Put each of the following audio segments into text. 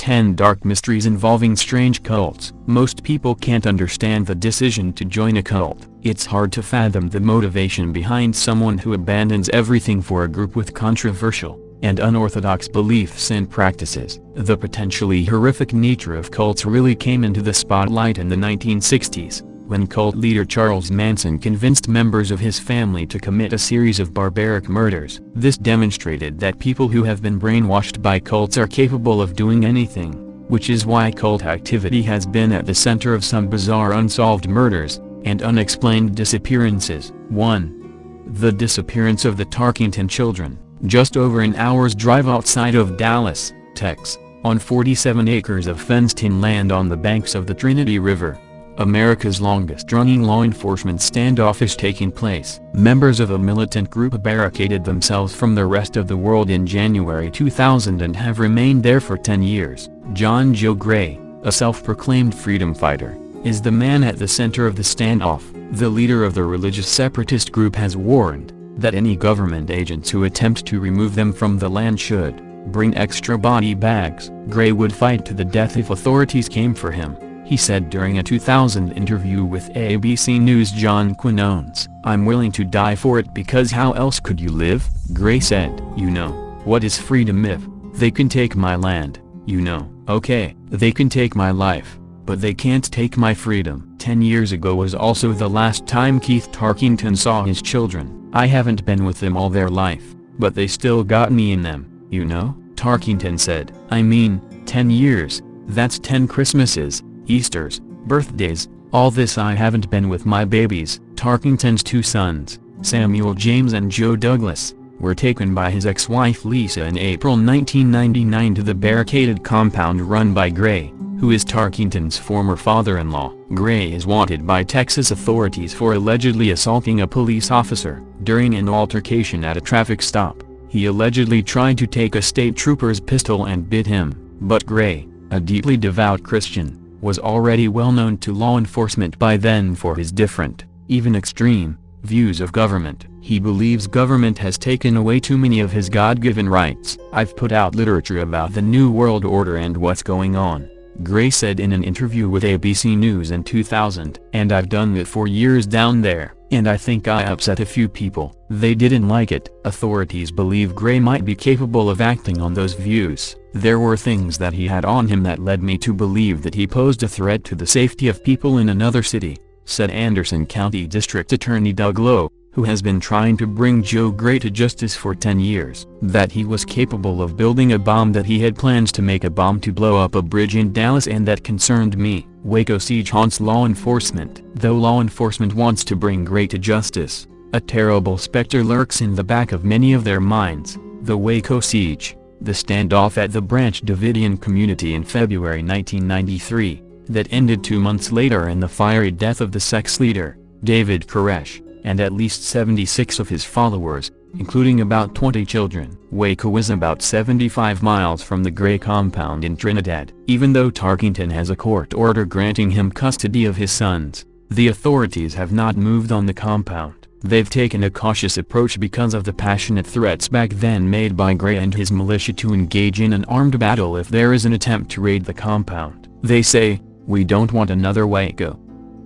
10 Dark Mysteries Involving Strange Cults. Most people can't understand the decision to join a cult. It's hard to fathom the motivation behind someone who abandons everything for a group with controversial and unorthodox beliefs and practices. The potentially horrific nature of cults really came into the spotlight in the 1960s, when cult leader Charles Manson convinced members of his family to commit a series of barbaric murders. This demonstrated that people who have been brainwashed by cults are capable of doing anything, which is why cult activity has been at the center of some bizarre unsolved murders and unexplained disappearances. 1. The disappearance of the Tarkington children. Just over an hour's drive outside of Dallas, Texas, on 47 acres of fenced-in land on the banks of the Trinity River, America's longest-running law enforcement standoff is taking place. Members of a militant group barricaded themselves from the rest of the world in January 2000 and have remained there for 10 years. John Joe Gray, a self-proclaimed freedom fighter, is the man at the center of the standoff. The leader of the religious separatist group has warned that any government agents who attempt to remove them from the land should bring extra body bags. Gray would fight to the death if authorities came for him, he said during a 2000 interview with ABC News' John Quinones. "I'm willing to die for it because how else could you live?" Gray said. "You know, what is freedom if they can take my land? You know, okay, they can take my life, but they can't take my freedom." 10 years ago was also the last time Keith Tarkington saw his children. "I haven't been with them all their life, but they still got me in them, you know," Tarkington said. "I mean, 10 years, that's 10 Christmases, Easters, birthdays, all this I haven't been with my babies." Tarkington's two sons, Samuel James and Joe Douglas, were taken by his ex-wife Lisa in April 1999 to the barricaded compound run by Gray, who is Tarkington's former father-in-law. Gray is wanted by Texas authorities for allegedly assaulting a police officer. During an altercation at a traffic stop, he allegedly tried to take a state trooper's pistol and bit him, but Gray, a deeply devout Christian, was already well known to law enforcement by then for his different, even extreme, views of government. He believes government has taken away too many of his God-given rights. "I've put out literature about the New World Order and what's going on," Gray said in an interview with ABC News in 2000. "And I've done it for years down there, and I think I upset a few people. They didn't like it." Authorities believe Gray might be capable of acting on those views. "There were things that he had on him that led me to believe that he posed a threat to the safety of people in another city," said Anderson County District Attorney Doug Lowe, who has been trying to bring Joe Gray to justice for 10 years. "That he was capable of building a bomb, that he had plans to make a bomb to blow up a bridge in Dallas, and that concerned me." Waco siege haunts law enforcement. Though law enforcement wants to bring Gray to justice, a terrible specter lurks in the back of many of their minds: the Waco siege, the standoff at the Branch Davidian community in February 1993, that ended 2 months later in the fiery death of the sex leader, David Koresh, and at least 76 of his followers, including about 20 children. Waco is about 75 miles from the Gray compound in Trinidad. Even though Tarkington has a court order granting him custody of his sons, the authorities have not moved on the compound. They've taken a cautious approach because of the passionate threats back then made by Gray and his militia to engage in an armed battle if there is an attempt to raid the compound. They say, "We don't want another Waco."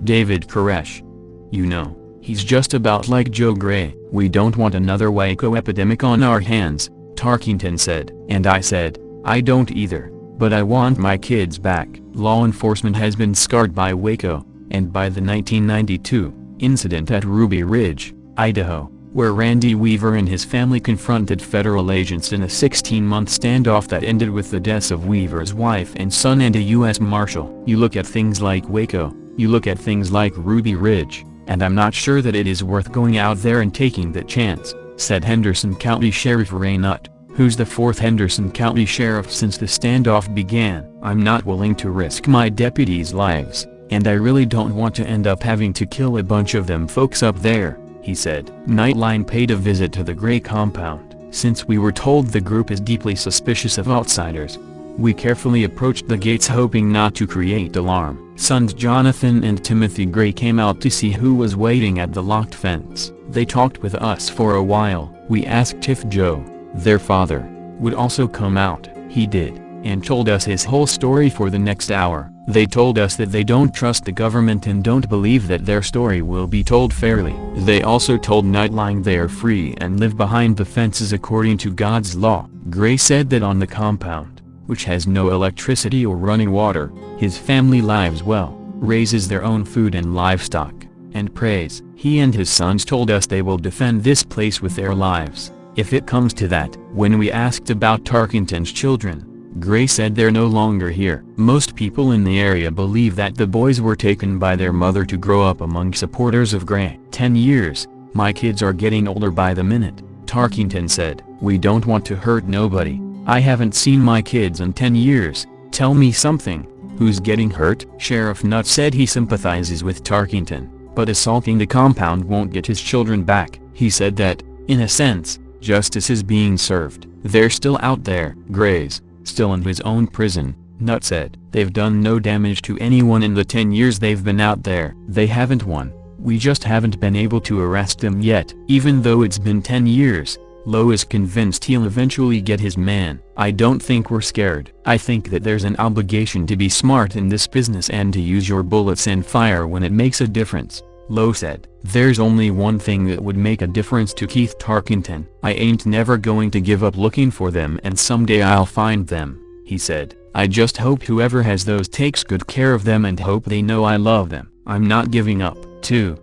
David Koresh. "You know, he's just about like Joe Gray. We don't want another Waco epidemic on our hands," Tarkington said. "And I said, I don't either, but I want my kids back." Law enforcement has been scarred by Waco, and by the 1992 incident at Ruby Ridge, Idaho, where Randy Weaver and his family confronted federal agents in a 16-month standoff that ended with the deaths of Weaver's wife and son and a U.S. Marshal. You look at things like Waco, you look at things like Ruby Ridge, and I'm not sure that it is worth going out there and taking that chance, said Henderson County Sheriff Ray Nutt, who's the fourth Henderson County Sheriff since the standoff began. "I'm not willing to risk my deputies' lives, and I really don't want to end up having to kill a bunch of them folks up there," he said. Nightline paid a visit to the Gray compound. "Since we were told the group is deeply suspicious of outsiders, we carefully approached the gates hoping not to create alarm." Sons Jonathan and Timothy Gray came out to see who was waiting at the locked fence. "They talked with us for a while. We asked if Joe, their father, would also come out. He did, and told us his whole story for the next hour. They told us that they don't trust the government and don't believe that their story will be told fairly. They also told Nightline they are free and live behind the fences according to God's law. Gray said that on the compound, which has no electricity or running water, his family lives well, raises their own food and livestock, and prays. He and his sons told us they will defend this place with their lives, if it comes to that. When we asked about Tarkington's children, Gray said they're no longer here. Most people in the area believe that the boys were taken by their mother to grow up among supporters of Gray. 10 years, my kids are getting older by the minute, Tarkington said. We don't want to hurt nobody. I haven't seen my kids in 10 years. Tell me something. Who's getting hurt? Sheriff Nutt said he sympathizes with Tarkington, but assaulting the compound won't get his children back. He said that, in a sense, justice is being served. They're still out there. Gray's still in his own prison, Nutt said. They've done no damage to anyone in the 10 years they've been out there. They haven't won. We just haven't been able to arrest them yet. Even though it's been 10 years, Lowe is convinced he'll eventually get his man. I don't think we're scared. I think that there's an obligation to be smart in this business and to use your bullets and fire when it makes a difference, Lowe said. There's only one thing that would make a difference to Keith Tarkington. I ain't never going to give up looking for them, and someday I'll find them, he said. I just hope whoever has those takes good care of them and hope they know I love them. I'm not giving up. 2.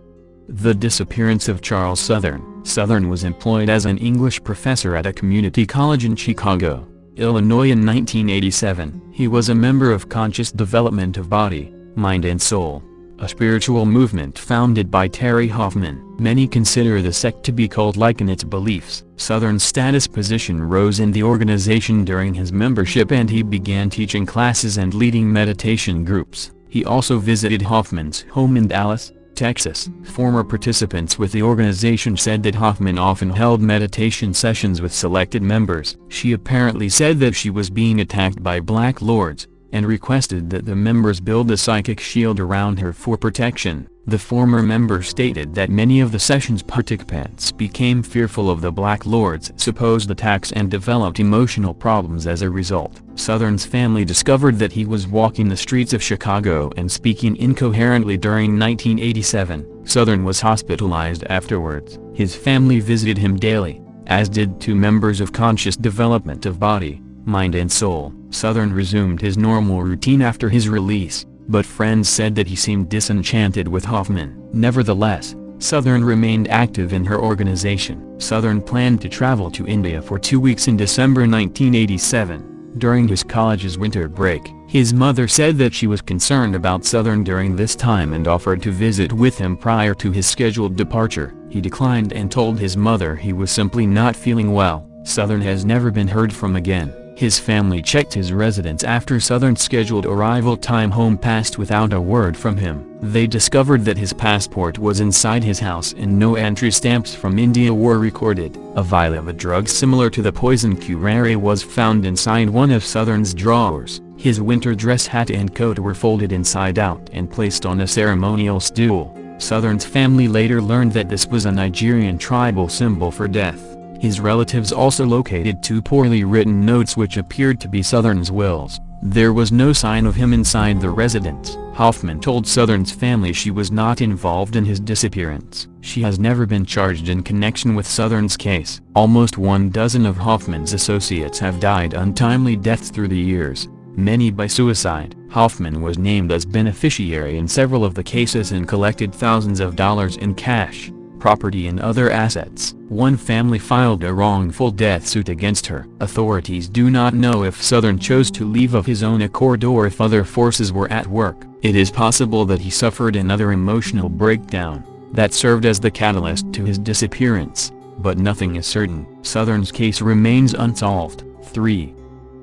The disappearance of Charles Southern. Southern was employed as an English professor at a community college in Chicago, Illinois in 1987. He was a member of Conscious Development of Body, Mind and Soul, a spiritual movement founded by Terry Hoffman. Many consider the sect to be cult-like in its beliefs. Southern's status position rose in the organization during his membership, and he began teaching classes and leading meditation groups. He also visited Hoffman's home in Dallas, Texas. Former participants with the organization said that Hoffman often held meditation sessions with selected members. She apparently said that she was being attacked by Black Lords, and requested that the members build a psychic shield around her for protection. The former member stated that many of the session's participants became fearful of the Black Lords' supposed attacks and developed emotional problems as a result. Southern's family discovered that he was walking the streets of Chicago and speaking incoherently during 1987. Southern was hospitalized afterwards. His family visited him daily, as did 2 members of Conscious Development of Body, Mind and Soul. Southern resumed his normal routine after his release, but friends said that he seemed disenchanted with Hoffman. Nevertheless, Southern remained active in her organization. Southern planned to travel to India for 2 weeks in December 1987, during his college's winter break. His mother said that she was concerned about Southern during this time and offered to visit with him prior to his scheduled departure. He declined and told his mother he was simply not feeling well. Southern has never been heard from again. His family checked his residence after Southern's scheduled arrival time home passed without a word from him. They discovered that his passport was inside his house and no entry stamps from India were recorded. A vial of a drug similar to the poison curare was found inside one of Southern's drawers. His winter dress hat and coat were folded inside out and placed on a ceremonial stool. Southern's family later learned that this was a Nigerian tribal symbol for death. His relatives also located 2 poorly written notes which appeared to be Southern's wills. There was no sign of him inside the residence. Hoffman told Southern's family she was not involved in his disappearance. She has never been charged in connection with Southern's case. Almost 12 of Hoffman's associates have died untimely deaths through the years, many by suicide. Hoffman was named as beneficiary in several of the cases and collected thousands of dollars in cash, property and other assets. One family filed a wrongful death suit against her. Authorities do not know if Southern chose to leave of his own accord or if other forces were at work. It is possible that he suffered another emotional breakdown that served as the catalyst to his disappearance, but nothing is certain. Southern's case remains unsolved. 3.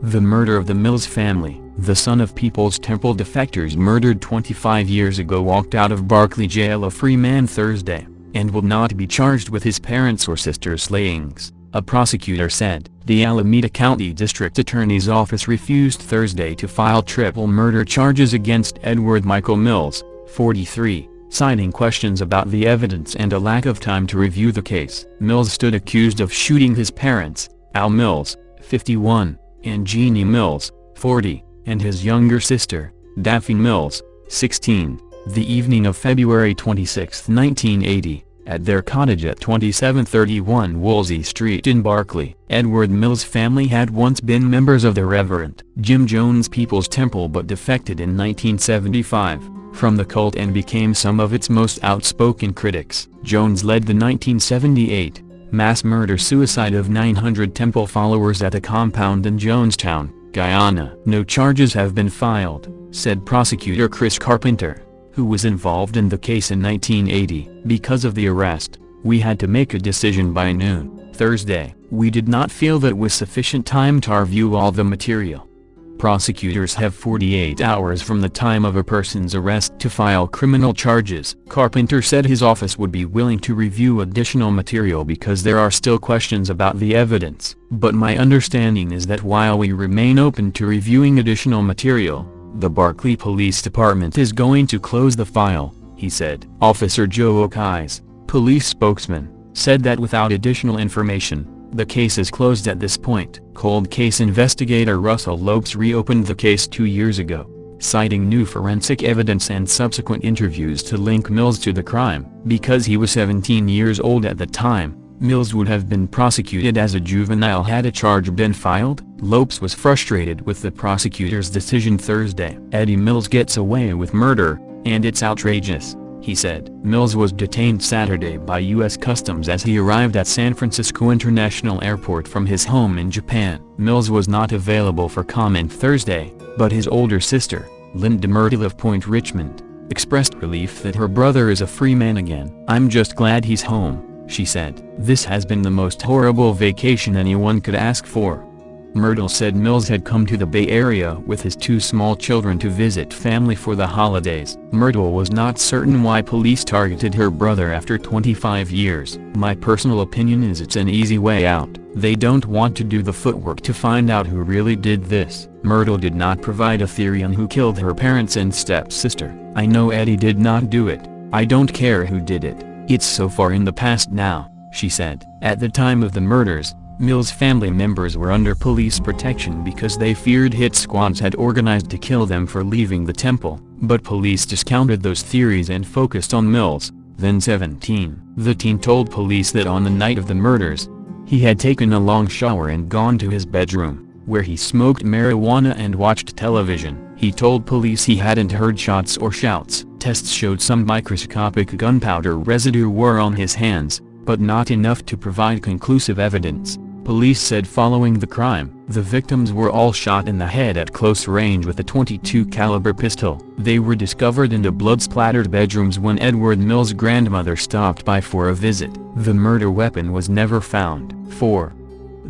The murder of the Mills family. The son of People's Temple defectors murdered 25 years ago walked out of Berkeley jail a free man Thursday, and will not be charged with his parents' or sister's slayings, a prosecutor said. The Alameda County District Attorney's Office refused Thursday to file triple murder charges against Edward Michael Mills, 43, citing questions about the evidence and a lack of time to review the case. Mills stood accused of shooting his parents, Al Mills, 51, and Jeannie Mills, 40, and his younger sister, Daphne Mills, 16, the evening of February 26, 1980, at their cottage at 2731 Wolsey Street in Berkeley. Edward Mills' family had once been members of the Reverend Jim Jones People's Temple but defected in 1975 from the cult and became some of its most outspoken critics. Jones led the 1978 mass murder-suicide of 900 temple followers at a compound in Jonestown, Guyana. No charges have been filed, said prosecutor Chris Carpenter, who was involved in the case in 1980. Because of the arrest, we had to make a decision by noon Thursday. We did not feel that was sufficient time to review all the material. Prosecutors have 48 hours from the time of a person's arrest to file criminal charges. Carpenter said his office would be willing to review additional material because there are still questions about the evidence. But my understanding is that while we remain open to reviewing additional material, the Berkeley Police Department is going to close the file, he said. Officer Joe Okais, police spokesman, said that without additional information, the case is closed at this point. Cold case investigator Russell Lopes reopened the case 2 years ago, citing new forensic evidence and subsequent interviews to link Mills to the crime. Because he was 17 years old at the time, Mills would have been prosecuted as a juvenile had a charge been filed. Lopes was frustrated with the prosecutor's decision Thursday. Eddie Mills gets away with murder, and it's outrageous, he said. Mills was detained Saturday by U.S. Customs as he arrived at San Francisco International Airport from his home in Japan. Mills was not available for comment Thursday, but his older sister, Linda Myrtle of Point Richmond, expressed relief that her brother is a free man again. "I'm just glad he's home," she said. "This has been the most horrible vacation anyone could ask for." Myrtle said Mills had come to the Bay Area with his 2 small children to visit family for the holidays. Myrtle was not certain why police targeted her brother after 25 years. "My personal opinion is it's an easy way out. They don't want to do the footwork to find out who really did this." Myrtle did not provide a theory on who killed her parents and stepsister. "I know Eddie did not do it. I don't care who did it. It's so far in the past now," she said. At the time of the murders, Mills' family members were under police protection because they feared hit squads had organized to kill them for leaving the temple, but police discounted those theories and focused on Mills, then 17. The teen told police that on the night of the murders, he had taken a long shower and gone to his bedroom, where he smoked marijuana and watched television. He told police he hadn't heard shots or shouts. Tests showed some microscopic gunpowder residue were on his hands, but not enough to provide conclusive evidence. Police said following the crime, the victims were all shot in the head at close range with a .22 caliber pistol. They were discovered in the blood-splattered bedrooms when Edward Mills' grandmother stopped by for a visit. The murder weapon was never found. 4.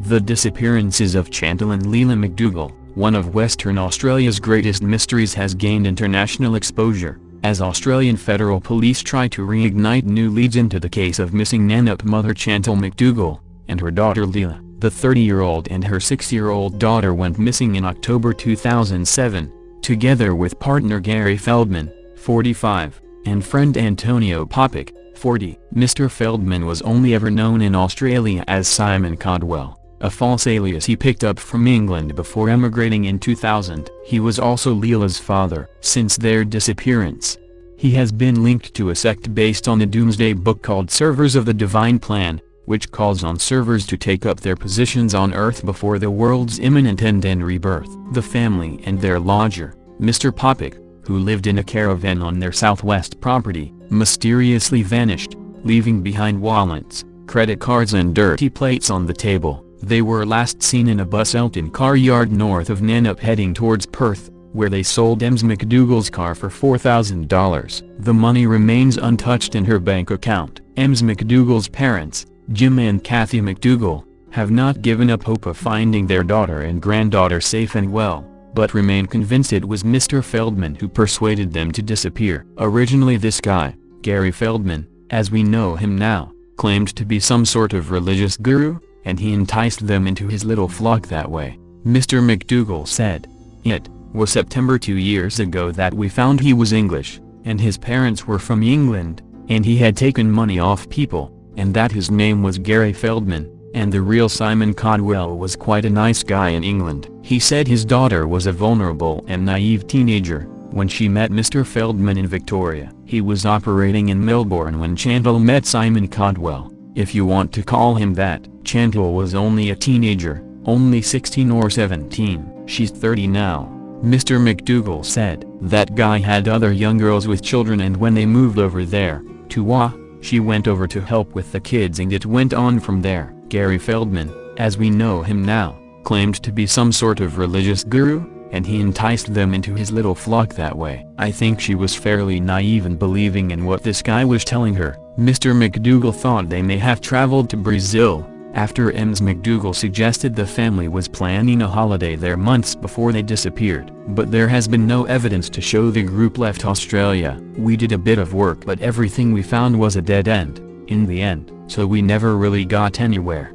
The disappearances of Chantal and Leila McDougall, one of Western Australia's greatest mysteries, has gained international exposure, as Australian Federal Police try to reignite new leads into the case of missing Nannup mother Chantal McDougall and her daughter Leila. The 30-year-old and her 6-year-old daughter went missing in October 2007, together with partner Gary Feldman, 45, and friend Antonio Popic, 40. Mr. Feldman was only ever known in Australia as Simon Caldwell, a false alias he picked up from England before emigrating in 2000. He was also Leila's father. Since their disappearance, he has been linked to a sect based on a doomsday book called Servers of the Divine Plan, which calls on servers to take up their positions on Earth before the world's imminent end and rebirth. The family and their lodger, Mr. Popic, who lived in a caravan on their southwest property, mysteriously vanished, leaving behind wallets, credit cards and dirty plates on the table. They were last seen in a bus Elton car yard north of Nannup heading towards Perth, where they sold Ems McDougall's car for $4,000. The money remains untouched in her bank account. Ems McDougall's parents, Jim and Kathy McDougall, have not given up hope of finding their daughter and granddaughter safe and well, but remain convinced it was Mr. Feldman who persuaded them to disappear. Originally this guy, Gary Feldman, as we know him now, claimed to be some sort of religious guru, and he enticed them into his little flock that way. Mr. McDougall said, "It was September 2 years ago that we found he was English, and his parents were from England, and he had taken money off people, and that his name was Gary Feldman, and the real Simon Caldwell was quite a nice guy in England." He said his daughter was a vulnerable and naive teenager when she met Mr. Feldman in Victoria. He was operating in Melbourne when Chantal met Simon Caldwell, if you want to call him that. Chantal was only a teenager, only 16 or 17. She's 30 now, Mr. McDougal said. That guy had other young girls with children, and when they moved over there, to WA, she went over to help with the kids, and it went on from there. Gary Feldman, as we know him now, claimed to be some sort of religious guru, and he enticed them into his little flock that way. I think she was fairly naive in believing in what this guy was telling her. Mr. McDougal thought they may have traveled to Brazil, after Ms. McDougal suggested the family was planning a holiday there months before they disappeared. But there has been no evidence to show the group left Australia. We did a bit of work, but everything we found was a dead end, in the end, so we never really got anywhere.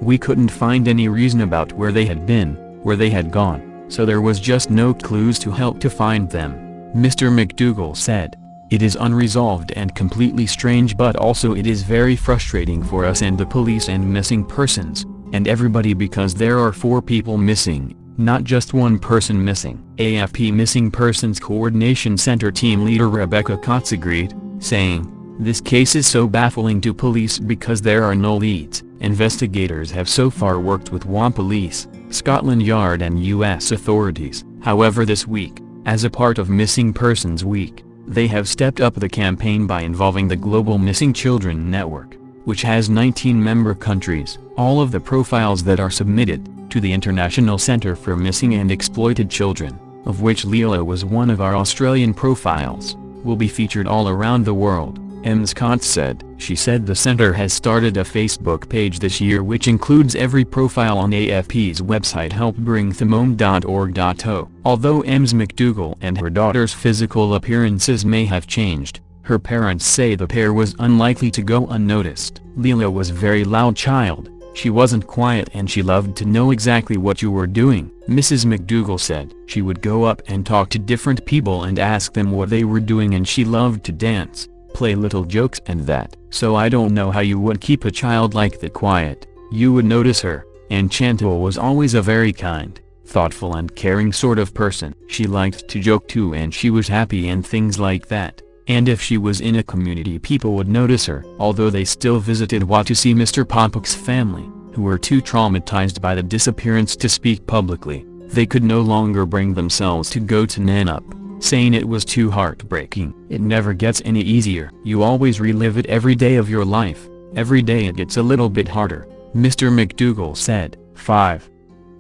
We couldn't find any reason about where they had been, where they had gone, so there was just no clues to help to find them, Mr. McDougal said. It is unresolved and completely strange, but also it is very frustrating for us and the police and missing persons, and everybody, because there are 4 people missing, not just one person missing. AFP Missing Persons Coordination Center team leader Rebecca Kotz agreed, saying, "This case is so baffling to police because there are no leads. Investigators have so far worked with WA Police, Scotland Yard and US authorities. However, this week, as a part of Missing Persons Week, they have stepped up the campaign by involving the Global Missing Children Network, which has 19 member countries. All of the profiles that are submitted to the International Centre for Missing and Exploited Children, of which Leela was one of our Australian profiles, will be featured all around the world," Ms. Kotz said. She said the center has started a Facebook page this year which includes every profile on AFP's website helpbringthemome.org.au. Although Ms. McDougal and her daughter's physical appearances may have changed, her parents say the pair was unlikely to go unnoticed. Leela was a very loud child. She wasn't quiet and she loved to know exactly what you were doing, Mrs. McDougal said. She would go up and talk to different people and ask them what they were doing, and she loved to dance, play little jokes and that. So I don't know how you would keep a child like that quiet. You would notice her. And Chantal was always a very kind, thoughtful and caring sort of person. She liked to joke too, and she was happy and things like that. And if she was in a community, people would notice her." Although they still visited WA to see Mr. Popuk's family, who were too traumatized by the disappearance to speak publicly, they could no longer bring themselves to go to Nanup, saying it was too heartbreaking. "It never gets any easier. You always relive it every day of your life. Every day it gets a little bit harder," Mr. McDougal said. 5.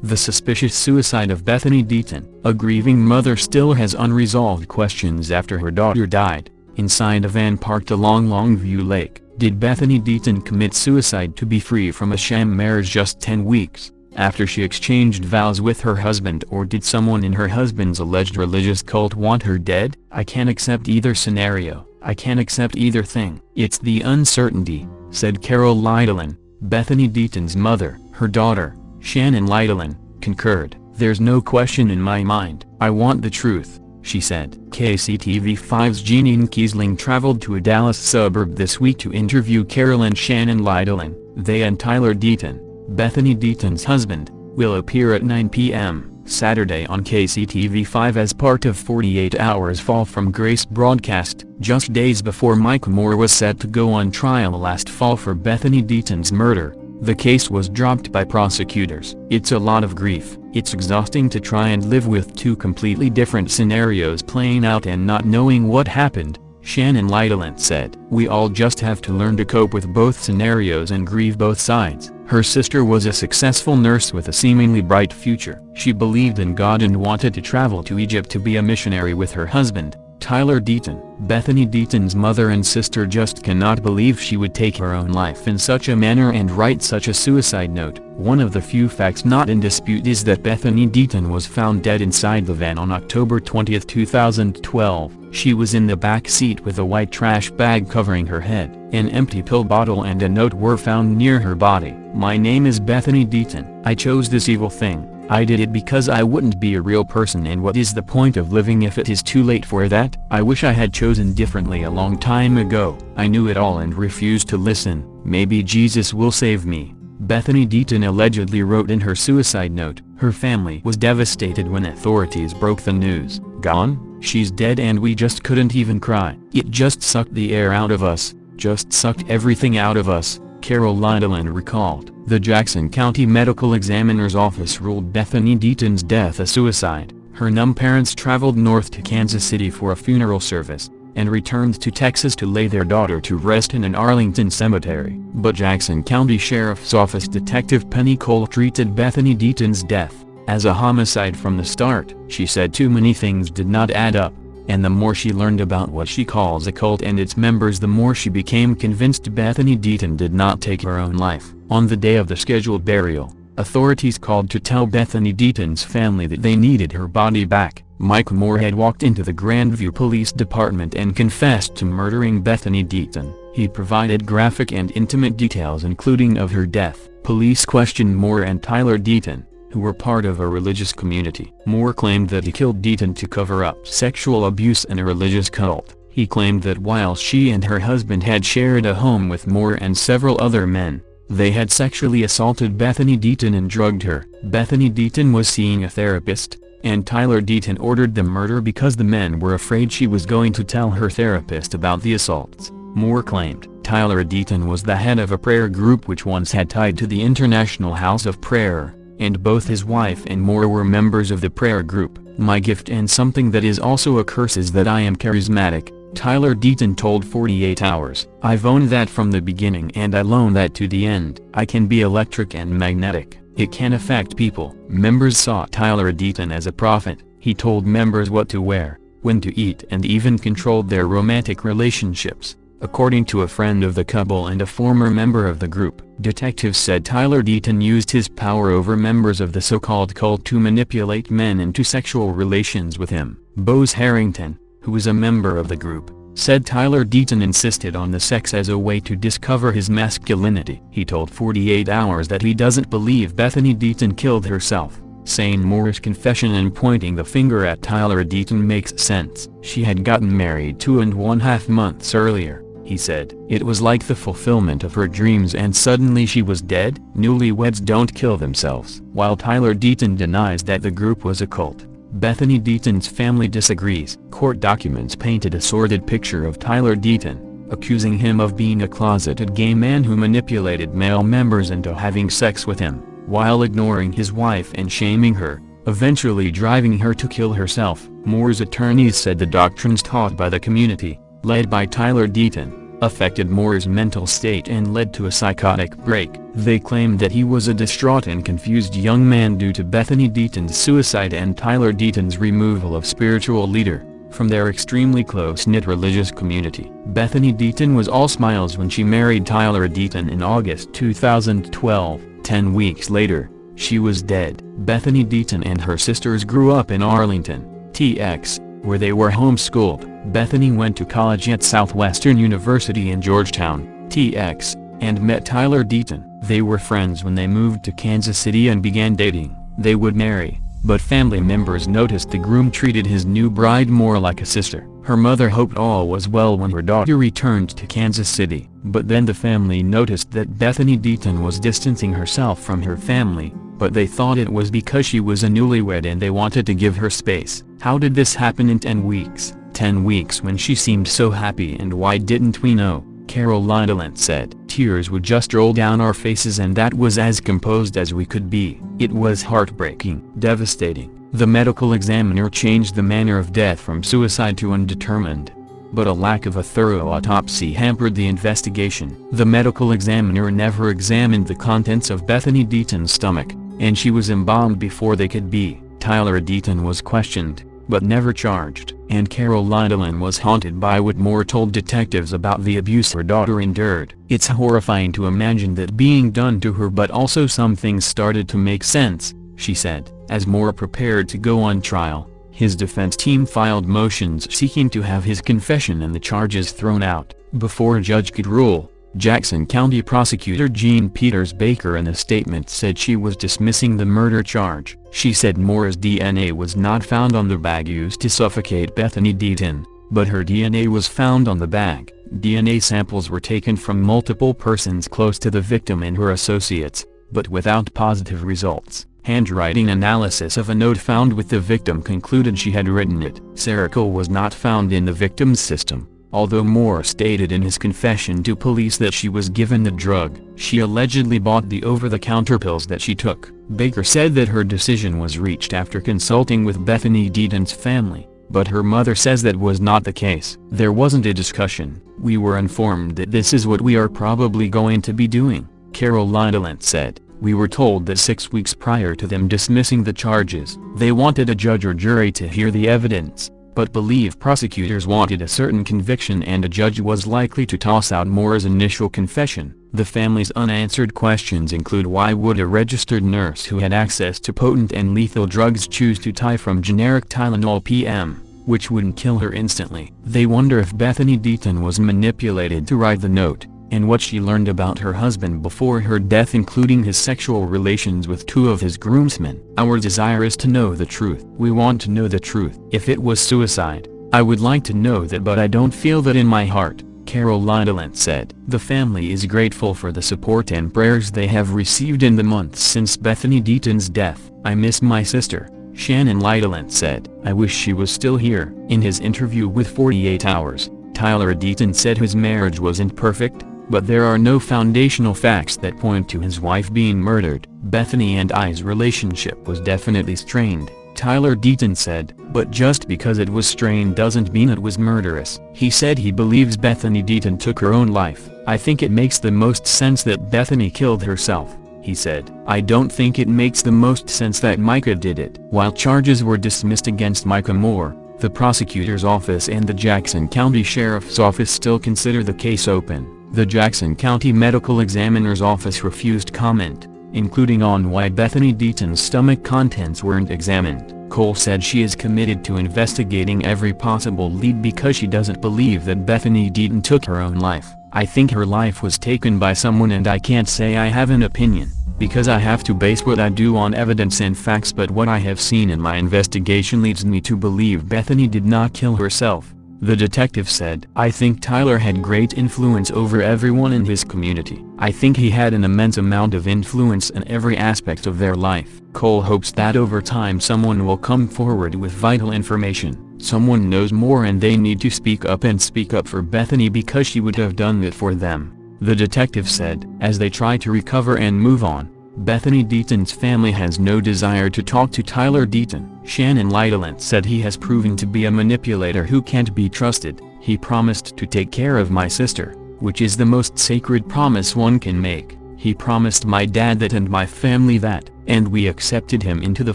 The suspicious suicide of Bethany Deaton. A grieving mother still has unresolved questions after her daughter died inside a van parked along Longview Lake. Did Bethany Deaton commit suicide to be free from a sham marriage just 10 weeks after she exchanged vows with her husband, or did someone in her husband's alleged religious cult want her dead? I can't accept either scenario. I can't accept either thing. It's the uncertainty, said Carol Lydelin, Bethany Deaton's mother. Her daughter, Shannon Lydelin, concurred. "There's no question in my mind. I want the truth," she said. KCTV5's Jeanine Kiesling traveled to a Dallas suburb this week to interview Carol and Shannon Lydelin. They and Tyler Deaton, Bethany Deaton's husband, will appear at 9 p.m. Saturday on KCTV5 as part of 48 Hours Fall from Grace broadcast, just days before Mike Moore was set to go on trial last fall for Bethany Deaton's murder. The case was dropped by prosecutors. "It's a lot of grief. It's exhausting to try and live with 2 completely different scenarios playing out and not knowing what happened," Shannon Lydelin said. "We all just have to learn to cope with both scenarios and grieve both sides." Her sister was a successful nurse with a seemingly bright future. She believed in God and wanted to travel to Egypt to be a missionary with her husband, Tyler Deaton. Bethany Deaton's mother and sister just cannot believe she would take her own life in such a manner and write such a suicide note. One of the few facts not in dispute is that Bethany Deaton was found dead inside the van on October 20, 2012. She was in the back seat with a white trash bag covering her head. An empty pill bottle and a note were found near her body. "My name is Bethany Deaton. I chose this evil thing. I did it because I wouldn't be a real person, and what is the point of living if it is too late for that? I wish I had chosen differently a long time ago. I knew it all and refused to listen. Maybe Jesus will save me," Bethany Deaton allegedly wrote in her suicide note. Her family was devastated when authorities broke the news. "Gone? She's dead and we just couldn't even cry. It just sucked the air out of us, just sucked everything out of us," Carol Lydeland recalled. The Jackson County Medical Examiner's Office ruled Bethany Deaton's death a suicide. Her numb parents traveled north to Kansas City for a funeral service, and returned to Texas to lay their daughter to rest in an Arlington cemetery. But Jackson County Sheriff's Office Detective Penny Cole treated Bethany Deaton's death as a homicide from the start. She said too many things did not add up, and the more she learned about what she calls a cult and its members, the more she became convinced Bethany Deaton did not take her own life. On the day of the scheduled burial, authorities called to tell Bethany Deaton's family that they needed her body back. Mike Moore had walked into the Grandview Police Department and confessed to murdering Bethany Deaton. He provided graphic and intimate details including of her death. Police questioned Moore and Tyler Deaton, who were part of a religious community. Moore claimed that he killed Deaton to cover up sexual abuse in a religious cult. He claimed that while she and her husband had shared a home with Moore and several other men, they had sexually assaulted Bethany Deaton and drugged her. Bethany Deaton was seeing a therapist, and Tyler Deaton ordered the murder because the men were afraid she was going to tell her therapist about the assaults. Moore claimed Tyler Deaton was the head of a prayer group which once had tied to the International House of Prayer, and both his wife and Moore were members of the prayer group. "My gift and something that is also a curse is that I am charismatic," Tyler Deaton told 48 Hours. "I've owned that from the beginning and I'll own that to the end. I can be electric and magnetic. It can affect people." Members saw Tyler Deaton as a prophet. He told members what to wear, when to eat, and even controlled their romantic relationships, according to a friend of the couple and a former member of the group. Detectives said Tyler Deaton used his power over members of the so-called cult to manipulate men into sexual relations with him. Bose Harrington, who was a member of the group, said Tyler Deaton insisted on the sex as a way to discover his masculinity. He told 48 Hours that he doesn't believe Bethany Deaton killed herself, saying Moore's confession and pointing the finger at Tyler Deaton makes sense. "She had gotten married 2.5 months earlier," he said. "It was like the fulfillment of her dreams and suddenly she was dead." Newlyweds don't kill themselves. While Tyler Deaton denies that the group was a cult, Bethany Deaton's family disagrees. Court documents painted a sordid picture of Tyler Deaton, accusing him of being a closeted gay man who manipulated male members into having sex with him, while ignoring his wife and shaming her, eventually driving her to kill herself. Moore's attorneys said the doctrines taught by the community, led by Tyler Deaton, affected Moore's mental state and led to a psychotic break. They claimed that he was a distraught and confused young man due to Bethany Deaton's suicide and Tyler Deaton's removal of spiritual leader from their extremely close-knit religious community. Bethany Deaton was all smiles when she married Tyler Deaton in August 2012. 10 weeks later, she was dead. Bethany Deaton and her sisters grew up in Arlington, TX, where they were homeschooled. Bethany went to college at Southwestern University in Georgetown, TX, and met Tyler Deaton. They were friends when they moved to Kansas City and began dating. They would marry, but family members noticed the groom treated his new bride more like a sister. Her mother hoped all was well when her daughter returned to Kansas City, but then the family noticed that Bethany Deaton was distancing herself from her family, but they thought it was because she was a newlywed and they wanted to give her space. "How did this happen in 10 weeks? 10 weeks when she seemed so happy, and why didn't we know?" Carol Lydeland said. "Tears would just roll down our faces and that was as composed as we could be. It was heartbreaking, devastating." The medical examiner changed the manner of death from suicide to undetermined, but a lack of a thorough autopsy hampered the investigation. The medical examiner never examined the contents of Bethany Deaton's stomach, and she was embalmed before they could be. Tyler Deaton was questioned, but never charged. And Carol Lydeland was haunted by what Moore told detectives about the abuse her daughter endured. "It's horrifying to imagine that being done to her, but also some things started to make sense," she said. As Moore prepared to go on trial, his defense team filed motions seeking to have his confession and the charges thrown out before a judge could rule. Jackson County Prosecutor Jean Peters Baker in a statement said she was dismissing the murder charge. She said Moore's DNA was not found on the bag used to suffocate Bethany Deaton, but her DNA was found on the bag. DNA samples were taken from multiple persons close to the victim and her associates, but without positive results. Handwriting analysis of a note found with the victim concluded she had written it. Seroquel was not found in the victim's system, although Moore stated in his confession to police that she was given the drug. She allegedly bought the over-the-counter pills that she took. Baker said that her decision was reached after consulting with Bethany Deaton's family, but her mother says that was not the case. There wasn't a discussion. We were informed that this is what we are probably going to be doing, Carol Lidelant said. We were told that 6 weeks prior to them dismissing the charges, they wanted a judge or jury to hear the evidence, but believe prosecutors wanted a certain conviction and a judge was likely to toss out Moore's initial confession. The family's unanswered questions include why would a registered nurse who had access to potent and lethal drugs choose to tie from generic Tylenol PM, which wouldn't kill her instantly. They wonder if Bethany Deaton was manipulated to write the note, and what she learned about her husband before her death, including his sexual relations with 2 of his groomsmen. Our desire is to know the truth. We want to know the truth. If it was suicide, I would like to know that, but I don't feel that in my heart, Carol Lidelant said. The family is grateful for the support and prayers they have received in the months since Bethany Deaton's death. I miss my sister, Shannon Lidelant said. I wish she was still here. In his interview with 48 Hours, Tyler Deaton said his marriage wasn't perfect, but there are no foundational facts that point to his wife being murdered. Bethany and I's relationship was definitely strained, Tyler Deaton said, but just because it was strained doesn't mean it was murderous. He said he believes Bethany Deaton took her own life. I think it makes the most sense that Bethany killed herself, he said. I don't think it makes the most sense that Micah did it. While charges were dismissed against Micah Moore, the prosecutor's office and the Jackson County Sheriff's Office still consider the case open. The Jackson County Medical Examiner's Office refused comment, including on why Bethany Deaton's stomach contents weren't examined. Cole said she is committed to investigating every possible lead because she doesn't believe that Bethany Deaton took her own life. I think her life was taken by someone, and I can't say I have an opinion, because I have to base what I do on evidence and facts, but what I have seen in my investigation leads me to believe Bethany did not kill herself, the detective said. I think Tyler had great influence over everyone in his community. I think he had an immense amount of influence in every aspect of their life. Cole hopes that over time someone will come forward with vital information. Someone knows more and they need to speak up and speak up for Bethany because she would have done it for them, the detective said. As they try to recover and move on, Bethany Deaton's family has no desire to talk to Tyler Deaton. Shannon Lidelant said he has proven to be a manipulator who can't be trusted. He promised to take care of my sister, which is the most sacred promise one can make. He promised my dad that and my family that, and we accepted him into the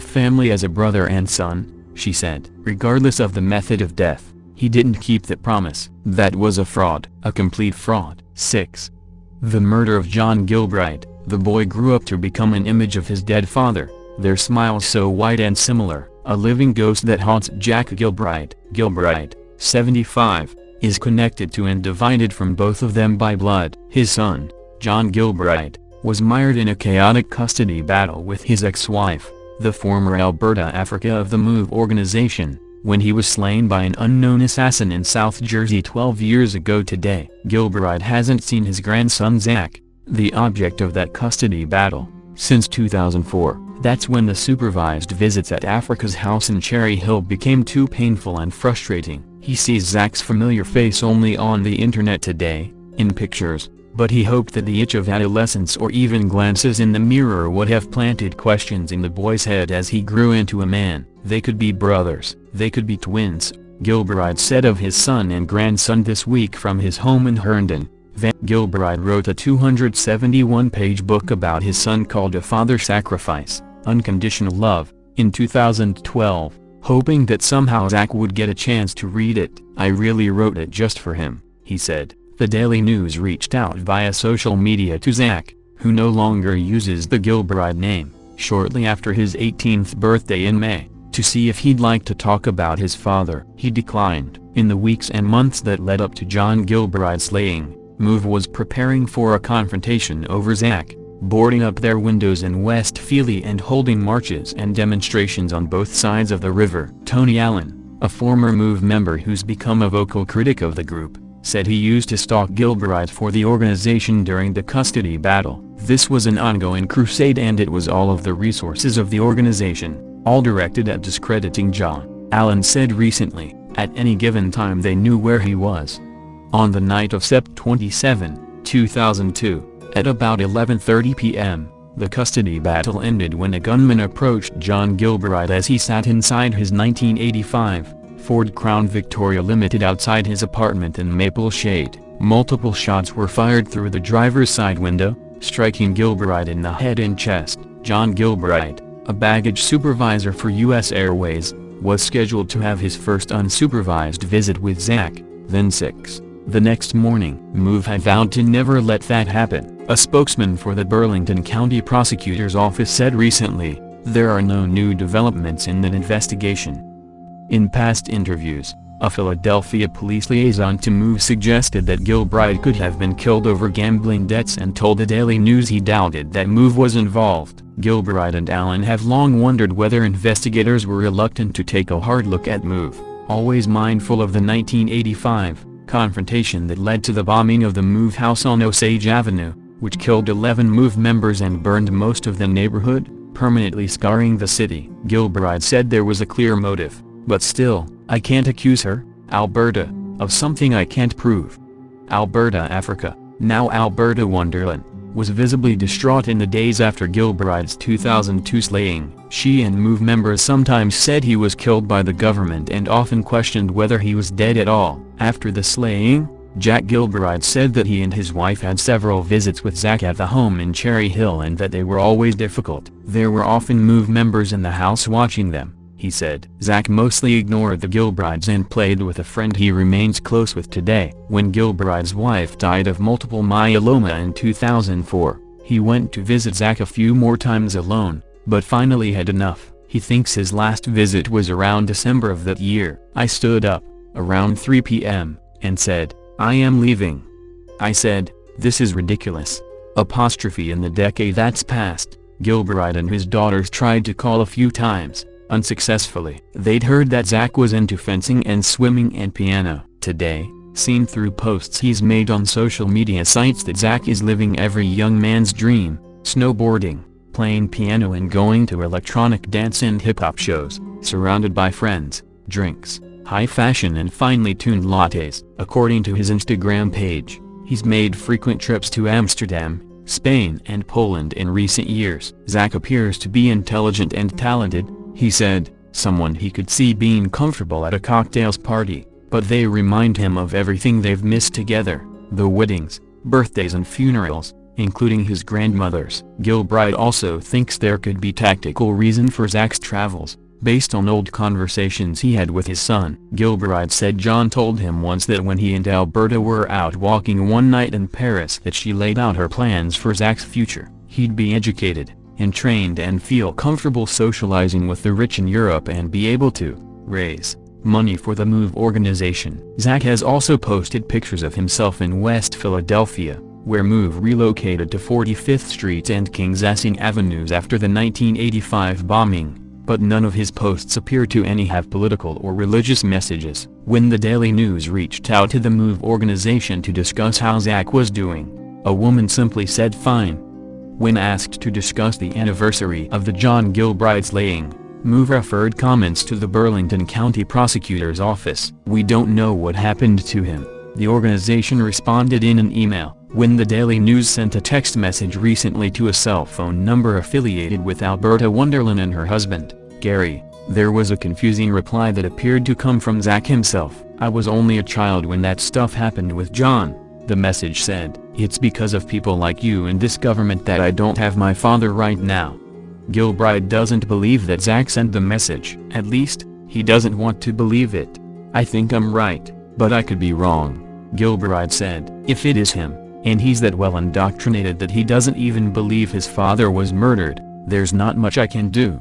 family as a brother and son, she said. Regardless of the method of death, he didn't keep that promise. That was a fraud, a complete fraud. 6. The murder of John Gilbride. The boy grew up to become an image of his dead father, their smiles so white and similar, a living ghost that haunts Jack Gilbride. Gilbride, 75, is connected to and divided from both of them by blood. His son, John Gilbride, was mired in a chaotic custody battle with his ex-wife, the former Alberta Africa of the Move organization, when he was slain by an unknown assassin in South Jersey 12 years ago today. Gilbride hasn't seen his grandson Zach, the object of that custody battle, since 2004. That's when the supervised visits at Africa's house in Cherry Hill became too painful and frustrating. He sees Zach's familiar face only on the internet today, in pictures, but he hoped that the itch of adolescence or even glances in the mirror would have planted questions in the boy's head as he grew into a man. They could be brothers, they could be twins, Gilbride said of his son and grandson this week from his home in Herndon. Gilbride wrote a 271-page book about his son called A Father Sacrifice, Unconditional Love, in 2012, hoping that somehow Zach would get a chance to read it. I really wrote it just for him, he said. The Daily News reached out via social media to Zach, who no longer uses the Gilbride name, shortly after his 18th birthday in May, to see if he'd like to talk about his father. He declined. In the weeks and months that led up to John Gilbride's slaying, Move was preparing for a confrontation over Zach, boarding up their windows in West Feely and holding marches and demonstrations on both sides of the river. Tony Allen, a former Move member who's become a vocal critic of the group, said he used to stalk Gilbride for the organization during the custody battle. This was an ongoing crusade, and it was all of the resources of the organization, all directed at discrediting John. Allen said recently, at any given time they knew where he was. On the night of Sept 27, 2002, at about 11:30 p.m., the custody battle ended when a gunman approached John Gilbride as he sat inside his 1985 Ford Crown Victoria Limited outside his apartment in Maple Shade. Multiple shots were fired through the driver's side window, striking Gilbride in the head and chest. John Gilbride, a baggage supervisor for U.S. Airways, was scheduled to have his first unsupervised visit with Zach, then 6. The next morning, MOVE had vowed to never let that happen. A spokesman for the Burlington County Prosecutor's Office said recently, "There are no new developments in that investigation." In past interviews, a Philadelphia police liaison to MOVE suggested that Gilbride could have been killed over gambling debts and told the Daily News he doubted that MOVE was involved. Gilbride and Allen have long wondered whether investigators were reluctant to take a hard look at MOVE, always mindful of the 1985 confrontation that led to the bombing of the MOVE house on Osage Avenue, which killed 11 MOVE members and burned most of the neighborhood, permanently scarring the city. Gilbride said there was a clear motive, but still, "I can't accuse her, Alberta, of something I can't prove." Alberta, Africa, now Alberta Wonderland, was visibly distraught in the days after Gilbride's 2002 slaying. She and MOVE members sometimes said he was killed by the government and often questioned whether he was dead at all. After the slaying, Jack Gilbride said that he and his wife had several visits with Zach at the home in Cherry Hill and that they were always difficult. There were often MOVE members in the house watching them, he said. Zach mostly ignored the Gilbrides and played with a friend he remains close with today. When Gilbride's wife died of multiple myeloma in 2004, he went to visit Zach a few more times alone, but finally had enough. He thinks his last visit was around December of that year. "I stood up, around 3 p.m., and said, 'I am leaving.' I said, 'This is ridiculous.'" In the decade that's passed, Gilbride and his daughters tried to call a few times, unsuccessfully. They'd heard that Zach was into fencing and swimming and piano. Today, seen through posts he's made on social media sites, that Zach is living every young man's dream, snowboarding, playing piano and going to electronic dance and hip-hop shows, surrounded by friends, drinks, high fashion and finely tuned lattes. According to his Instagram page, he's made frequent trips to Amsterdam, Spain and Poland in recent years. Zach appears to be intelligent and talented, he said, someone he could see being comfortable at a cocktails party, but they remind him of everything they've missed together, the weddings, birthdays and funerals, including his grandmother's. Gilbride also thinks there could be tactical reason for Zach's travels, based on old conversations he had with his son. Gilbride said John told him once that when he and Alberta were out walking one night in Paris that she laid out her plans for Zach's future. He'd be educated, and trained and feel comfortable socializing with the rich in Europe and be able to raise money for the MOVE organization. Zach has also posted pictures of himself in West Philadelphia, where MOVE relocated to 45th Street and Kingsassing Avenues after the 1985 bombing, but none of his posts appear to have political or religious messages. When the Daily News reached out to the MOVE organization to discuss how Zach was doing, a woman simply said fine. When asked to discuss the anniversary of the John Gilbride slaying, MOVE referred comments to the Burlington County Prosecutor's Office. "We don't know what happened to him," the organization responded in an email. When the Daily News sent a text message recently to a cell phone number affiliated with Alberta Wonderland and her husband, Gary, there was a confusing reply that appeared to come from Zach himself. "I was only a child when that stuff happened with John," the message said. "It's because of people like you and this government that I don't have my father right now." Gilbride doesn't believe that Zach sent the message. At least, he doesn't want to believe it. "I think I'm right, but I could be wrong," Gilbride said. "If it is him, and he's that well indoctrinated that he doesn't even believe his father was murdered, there's not much I can do."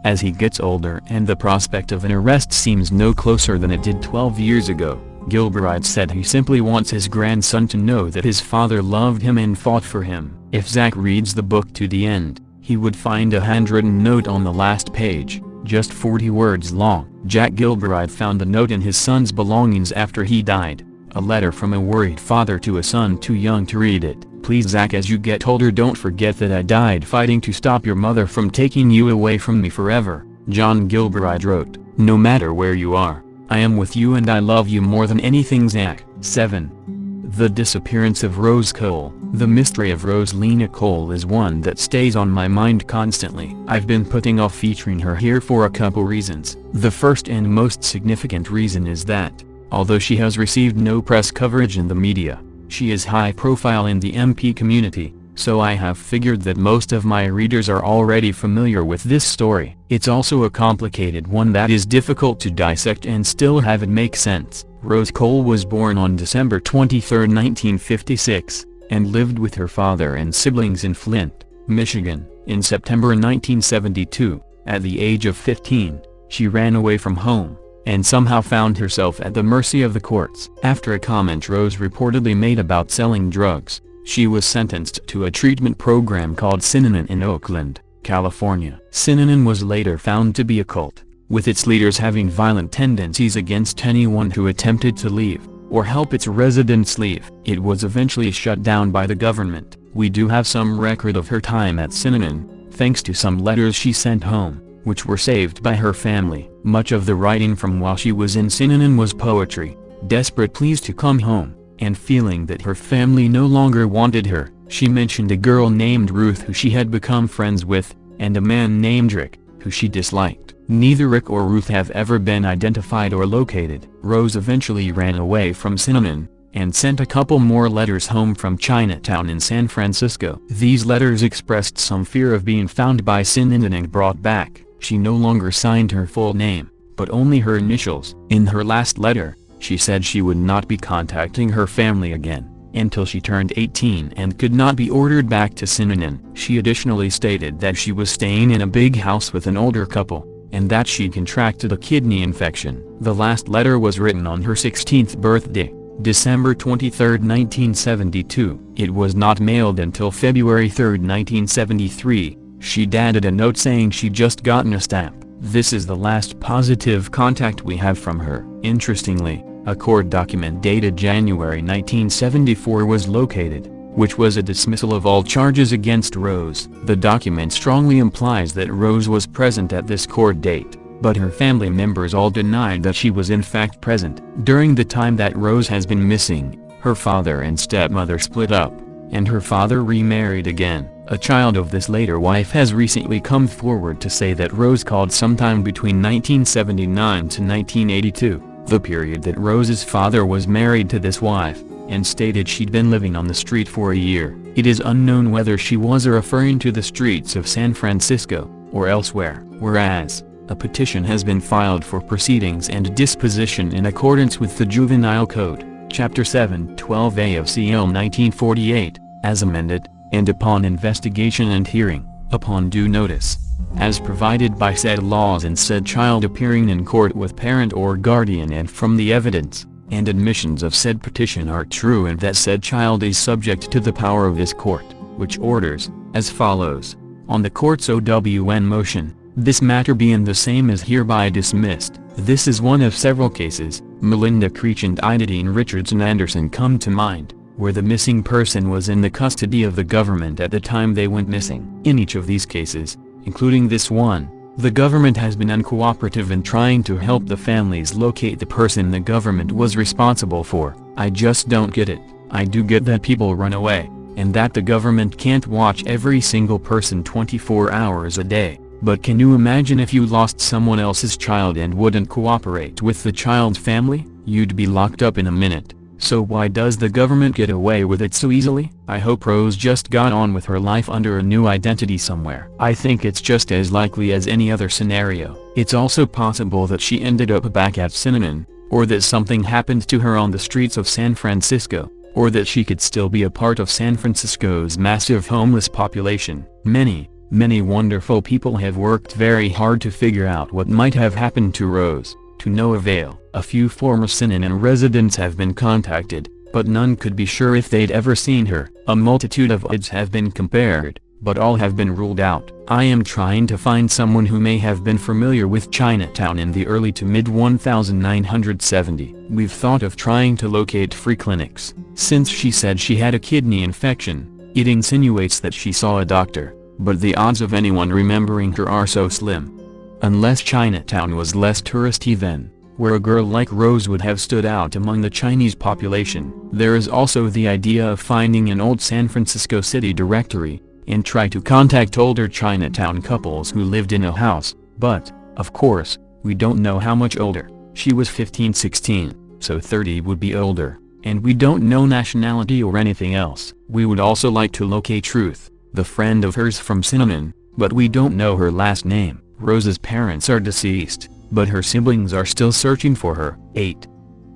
As he gets older and the prospect of an arrest seems no closer than it did 12 years ago, Gilbride said he simply wants his grandson to know that his father loved him and fought for him. If Zach reads the book to the end, he would find a handwritten note on the last page, just 40 words long. Jack Gilbride found the note in his son's belongings after he died, a letter from a worried father to a son too young to read it. Please Zach, as you get older don't forget that I died fighting to stop your mother from taking you away from me forever. John Gilbride wrote, no matter where you are, I am with you and I love you more than anything Zach. 7. The disappearance of Rose Cole. The mystery of Rosalina Cole is one that stays on my mind constantly. I've been putting off featuring her here for a couple reasons. The first and most significant reason is that, although she has received no press coverage in the media, she is high profile in the MP community, so I have figured that most of my readers are already familiar with this story. It's also a complicated one that is difficult to dissect and still have it make sense. Rose Cole was born on December 23, 1956, and lived with her father and siblings in Flint, Michigan. In September 1972, at the age of 15, she ran away from home, and somehow found herself at the mercy of the courts. After a comment Rose reportedly made about selling drugs, she was sentenced to a treatment program called Synanon in Oakland, California. Synanon was later found to be a cult, with its leaders having violent tendencies against anyone who attempted to leave, or help its residents leave. It was eventually shut down by the government. We do have some record of her time at Synanon, thanks to some letters she sent home, which were saved by her family. Much of the writing from while she was in Synanon was poetry, desperate pleas to come home, and feeling that her family no longer wanted her. She mentioned a girl named Ruth who she had become friends with, and a man named Rick, who she disliked. Neither Rick or Ruth have ever been identified or located. Rose eventually ran away from Synanon, and sent a couple more letters home from Chinatown in San Francisco. These letters expressed some fear of being found by Synanon and brought back. She no longer signed her full name, but only her initials. In her last letter, she said she would not be contacting her family again, until she turned 18 and could not be ordered back to Synanon. She additionally stated that she was staying in a big house with an older couple, and that she contracted a kidney infection. The last letter was written on her 16th birthday, December 23, 1972. It was not mailed until February 3, 1973. She'd added a note saying she'd just gotten a stamp. This is the last positive contact we have from her. Interestingly, a court document dated January 1974 was located, which was a dismissal of all charges against Rose. The document strongly implies that Rose was present at this court date, but her family members all denied that she was in fact present. During the time that Rose has been missing, her father and stepmother split up, and her father remarried again. A child of this later wife has recently come forward to say that Rose called sometime between 1979 to 1982, the period that Rose's father was married to this wife, and stated she'd been living on the street for a year. It is unknown whether she was referring to the streets of San Francisco, or elsewhere. Whereas, a petition has been filed for proceedings and disposition in accordance with the Juvenile Code, Chapter 712A of CL 1948, as amended, and upon investigation and hearing, upon due notice, as provided by said laws and said child appearing in court with parent or guardian, and from the evidence and admissions of said petition are true, and that said child is subject to the power of this court, which orders, as follows: on the court's OWN motion, this matter being the same is hereby dismissed. This is one of several cases, Melinda Creech and Idadine Richardson Anderson come to mind, where the missing person was in the custody of the government at the time they went missing. In each of these cases, including this one, the government has been uncooperative in trying to help the families locate the person the government was responsible for. I just don't get it. I do get that people run away, and that the government can't watch every single person 24 hours a day. But can you imagine if you lost someone else's child and wouldn't cooperate with the child's family? You'd be locked up in a minute. So why does the government get away with it so easily? I hope Rose just got on with her life under a new identity somewhere. I think it's just as likely as any other scenario. It's also possible that she ended up back at Synanon, or that something happened to her on the streets of San Francisco, or that she could still be a part of San Francisco's massive homeless population. Many wonderful people have worked very hard to figure out what might have happened to Rose, to no avail. A few former Synanon residents have been contacted, but none could be sure if they'd ever seen her. A multitude of odds have been compared, but all have been ruled out. I am trying to find someone who may have been familiar with Chinatown in the early to mid-1970s. We've thought of trying to locate free clinics. Since she said she had a kidney infection, It insinuates that she saw a doctor, but the odds of anyone remembering her are so slim. Unless Chinatown was less touristy then, where a girl like Rose would have stood out among the Chinese population. There is also the idea of finding an old San Francisco city directory, and try to contact older Chinatown couples who lived in a house, but, of course, we don't know how much older. She was 15-16, so 30 would be older, and we don't know nationality or anything else. We would also like to locate Ruth, the friend of hers from Cinnamon, but we don't know her last name. Rose's parents are deceased, but her siblings are still searching for her. 8.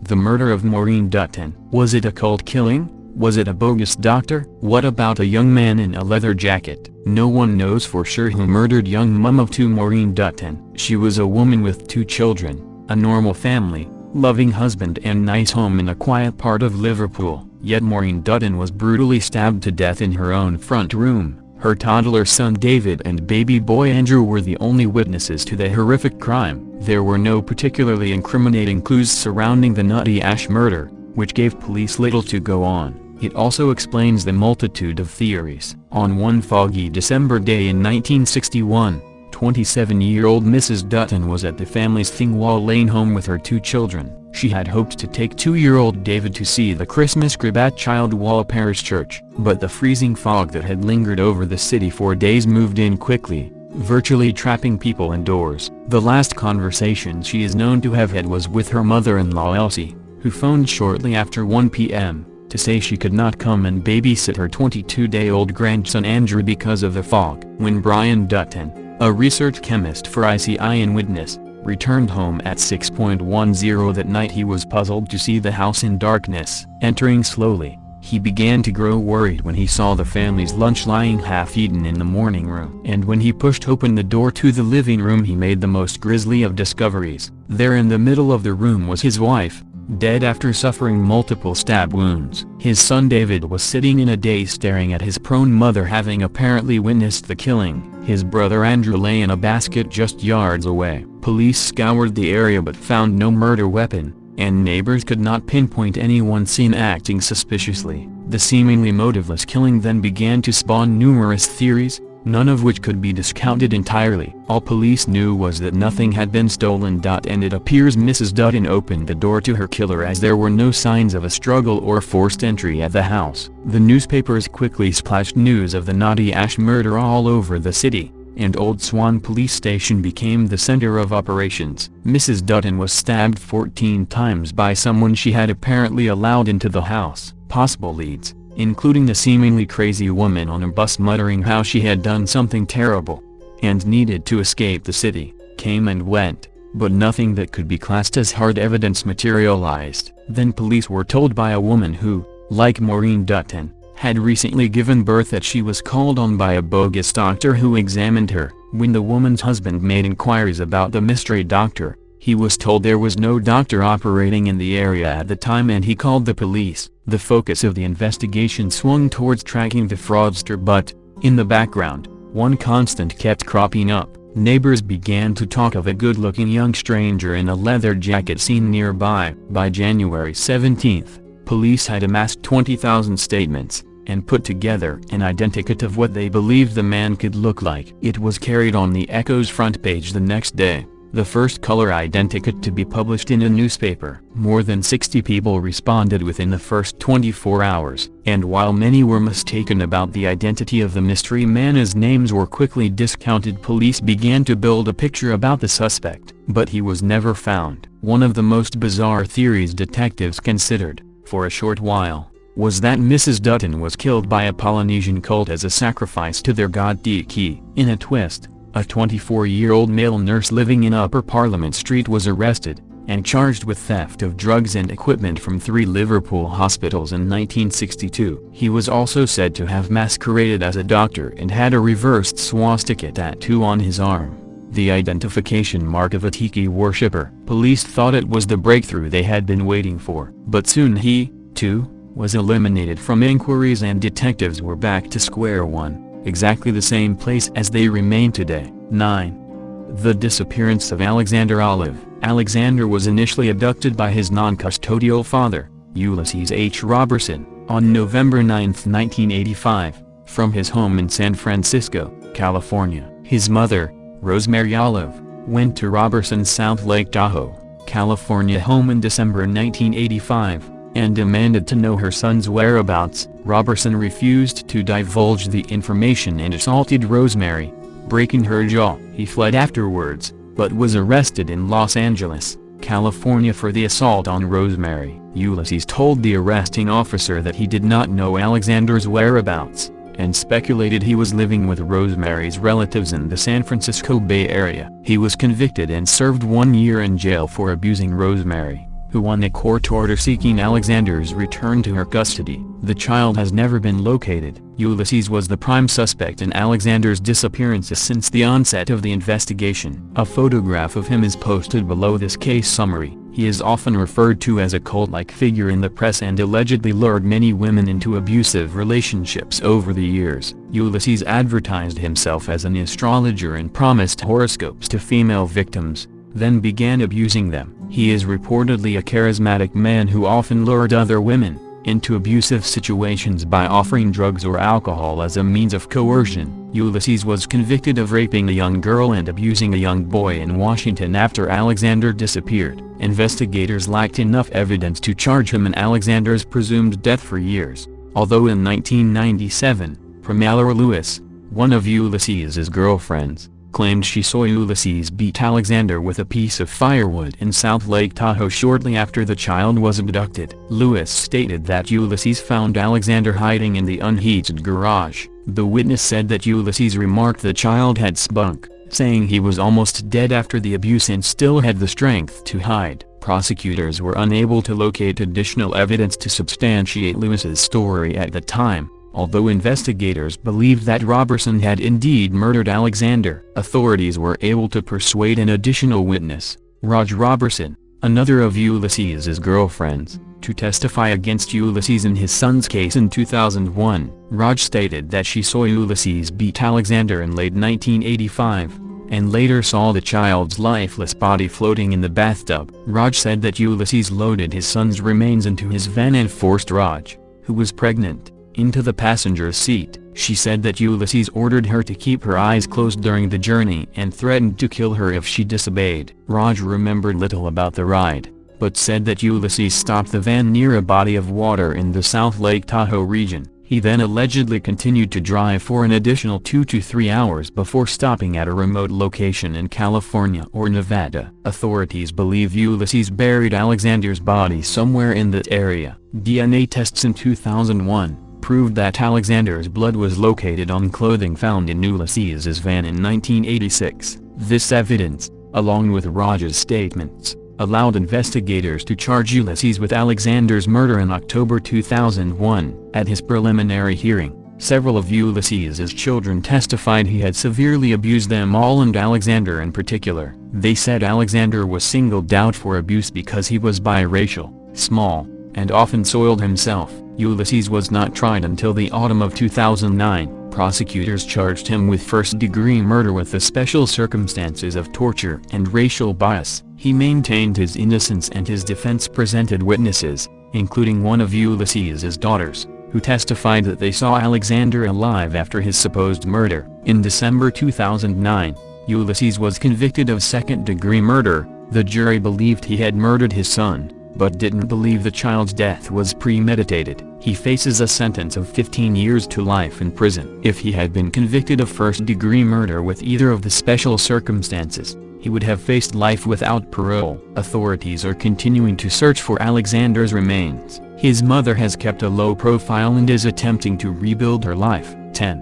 The murder of Maureen Dutton. Was it a cold killing? Was it a bogus doctor? What about a young man in a leather jacket? No one knows for sure who murdered young mum of 2 Maureen Dutton. She was a woman with 2 children, a normal family, loving husband and nice home in a quiet part of Liverpool. Yet Maureen Dutton was brutally stabbed to death in her own front room. Her toddler son David and baby boy Andrew were the only witnesses to the horrific crime. There were no particularly incriminating clues surrounding the Nutty Ash murder, which gave police little to go on. It also explains the multitude of theories. On one foggy December day in 1961, 27-year-old Mrs. Dutton was at the family's Thingwall Lane home with her 2 children. She had hoped to take 2-year-old David to see the Christmas crib at Childwall Parish Church, but the freezing fog that had lingered over the city for days moved in quickly, virtually trapping people indoors. The last conversation she is known to have had was with her mother-in-law Elsie, who phoned shortly after 1 p.m. to say she could not come and babysit her 22-day-old grandson Andrew because of the fog. When Brian Dutton, a research chemist for ICI and Witness, returned home at 6:10 that night, he was puzzled to see the house in darkness. Entering slowly, he began to grow worried when he saw the family's lunch lying half-eaten in the morning room. And when he pushed open the door to the living room, he made the most grisly of discoveries. There in the middle of the room was his wife, dead after suffering multiple stab wounds. His son David was sitting in a daze staring at his prone mother, having apparently witnessed the killing. His brother Andrew lay in a basket just yards away. Police scoured the area but found no murder weapon, and neighbors could not pinpoint anyone seen acting suspiciously. The seemingly motiveless killing then began to spawn numerous theories, none of which could be discounted entirely. All police knew was that nothing had been stolen. And it appears Mrs. Dutton opened the door to her killer, as there were no signs of a struggle or forced entry at the house. The newspapers quickly splashed news of the Nutty Ash murder all over the city, and Old Swan Police Station became the center of operations. Mrs. Dutton was stabbed 14 times by someone she had apparently allowed into the house. Possible leads, including the seemingly crazy woman on a bus muttering how she had done something terrible and needed to escape the city, came and went, but nothing that could be classed as hard evidence materialized. Then police were told by a woman who, like Maureen Dutton, had recently given birth that she was called on by a bogus doctor who examined her. When the woman's husband made inquiries about the mystery doctor, he was told there was no doctor operating in the area at the time, and he called the police. The focus of the investigation swung towards tracking the fraudster, but, in the background, one constant kept cropping up. Neighbors began to talk of a good-looking young stranger in a leather jacket seen nearby. By January 17th, police had amassed 20,000 statements, and put together an identikit of what they believed the man could look like. It was carried on the Echo's front page the next day, the first color identikit to be published in a newspaper. More than 60 people responded within the first 24 hours, and while many were mistaken about the identity of the mystery man as names were quickly discounted, police began to build a picture about the suspect. But he was never found. One of the most bizarre theories detectives considered, for a short while, was that Mrs. Dutton was killed by a Polynesian cult as a sacrifice to their god Tiki. In a twist, a 24-year-old male nurse living in Upper Parliament Street was arrested, and charged with theft of drugs and equipment from 3 Liverpool hospitals in 1962. He was also said to have masqueraded as a doctor and had a reversed swastika tattoo on his arm, the identification mark of a Tiki worshipper. Police thought it was the breakthrough they had been waiting for. But soon he, too, was eliminated from inquiries, and detectives were back to square one, exactly the same place as they remain today. 9. The disappearance of Alexander Olive. Alexander was initially abducted by his non-custodial father, Ulysses H. Robertson, on November 9, 1985. From his home in San Francisco, California, his mother, Rosemary Olive, went to Roberson's South Lake Tahoe, California home in December 1985, and demanded to know her son's whereabouts. Roberson refused to divulge the information and assaulted Rosemary, breaking her jaw. He fled afterwards, but was arrested in Los Angeles, California for the assault on Rosemary. Ulysses told the arresting officer that he did not know Alexander's whereabouts, and speculated he was living with Rosemary's relatives in the San Francisco Bay Area. He was convicted and served 1 year in jail for abusing Rosemary, who won a court order seeking Alexander's return to her custody. The child has never been located. Ulysses was the prime suspect in Alexander's disappearances since the onset of the investigation. A photograph of him is posted below this case summary. He is often referred to as a cult-like figure in the press and allegedly lured many women into abusive relationships over the years. Ulysses advertised himself as an astrologer and promised horoscopes to female victims, then began abusing them. He is reportedly a charismatic man who often lured other women into abusive situations by offering drugs or alcohol as a means of coercion. Ulysses was convicted of raping a young girl and abusing a young boy in Washington after Alexander disappeared. Investigators lacked enough evidence to charge him in Alexander's presumed death for years, although in 1997, Pramila Lewis, one of Ulysses's girlfriends, claimed she saw Ulysses beat Alexander with a piece of firewood in South Lake Tahoe shortly after the child was abducted. Lewis stated that Ulysses found Alexander hiding in the unheated garage. The witness said that Ulysses remarked the child had spunk, saying he was almost dead after the abuse and still had the strength to hide. Prosecutors were unable to locate additional evidence to substantiate Lewis's story at the time, although investigators believed that Roberson had indeed murdered Alexander. Authorities were able to persuade an additional witness, Raj Roberson, another of Ulysses's girlfriends, to testify against Ulysses in his son's case in 2001. Raj stated that she saw Ulysses beat Alexander in late 1985, and later saw the child's lifeless body floating in the bathtub. Raj said that Ulysses loaded his son's remains into his van and forced Raj, who was pregnant, into the passenger seat. She said that Ulysses ordered her to keep her eyes closed during the journey and threatened to kill her if she disobeyed. Raj remembered little about the ride, but said that Ulysses stopped the van near a body of water in the South Lake Tahoe region. He then allegedly continued to drive for an additional 2 to 3 hours before stopping at a remote location in California or Nevada. Authorities believe Ulysses buried Alexander's body somewhere in that area. DNA tests in 2001 proved that Alexander's blood was located on clothing found in Ulysses's van in 1986. This evidence, along with Raj's statements, allowed investigators to charge Ulysses with Alexander's murder in October 2001. At his preliminary hearing, several of Ulysses's children testified he had severely abused them all and Alexander in particular. They said Alexander was singled out for abuse because he was biracial, small, and often soiled himself. Ulysses was not tried until the autumn of 2009. Prosecutors charged him with first-degree murder with the special circumstances of torture and racial bias. He maintained his innocence and his defense presented witnesses, including one of Ulysses's daughters, who testified that they saw Alexander alive after his supposed murder. In December 2009, Ulysses was convicted of second-degree murder. The jury believed he had murdered his son, but didn't believe the child's death was premeditated. He faces a sentence of 15 years to life in prison. If he had been convicted of first-degree murder with either of the special circumstances, he would have faced life without parole. Authorities are continuing to search for Alexander's remains. His mother has kept a low profile and is attempting to rebuild her life. 10.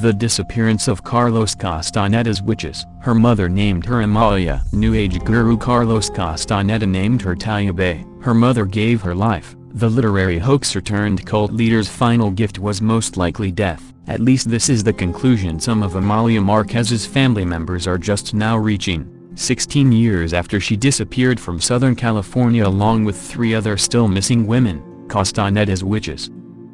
The disappearance of Carlos Castaneda's witches. Her mother named her Amalia. New Age guru Carlos Castaneda named her Tayabe. Her mother gave her life. The literary hoaxer turned cult leader's final gift was most likely death. At least this is the conclusion some of Amalia Marquez's family members are just now reaching. 16 years after she disappeared from Southern California along with 3 other still missing women, Castaneda's witches.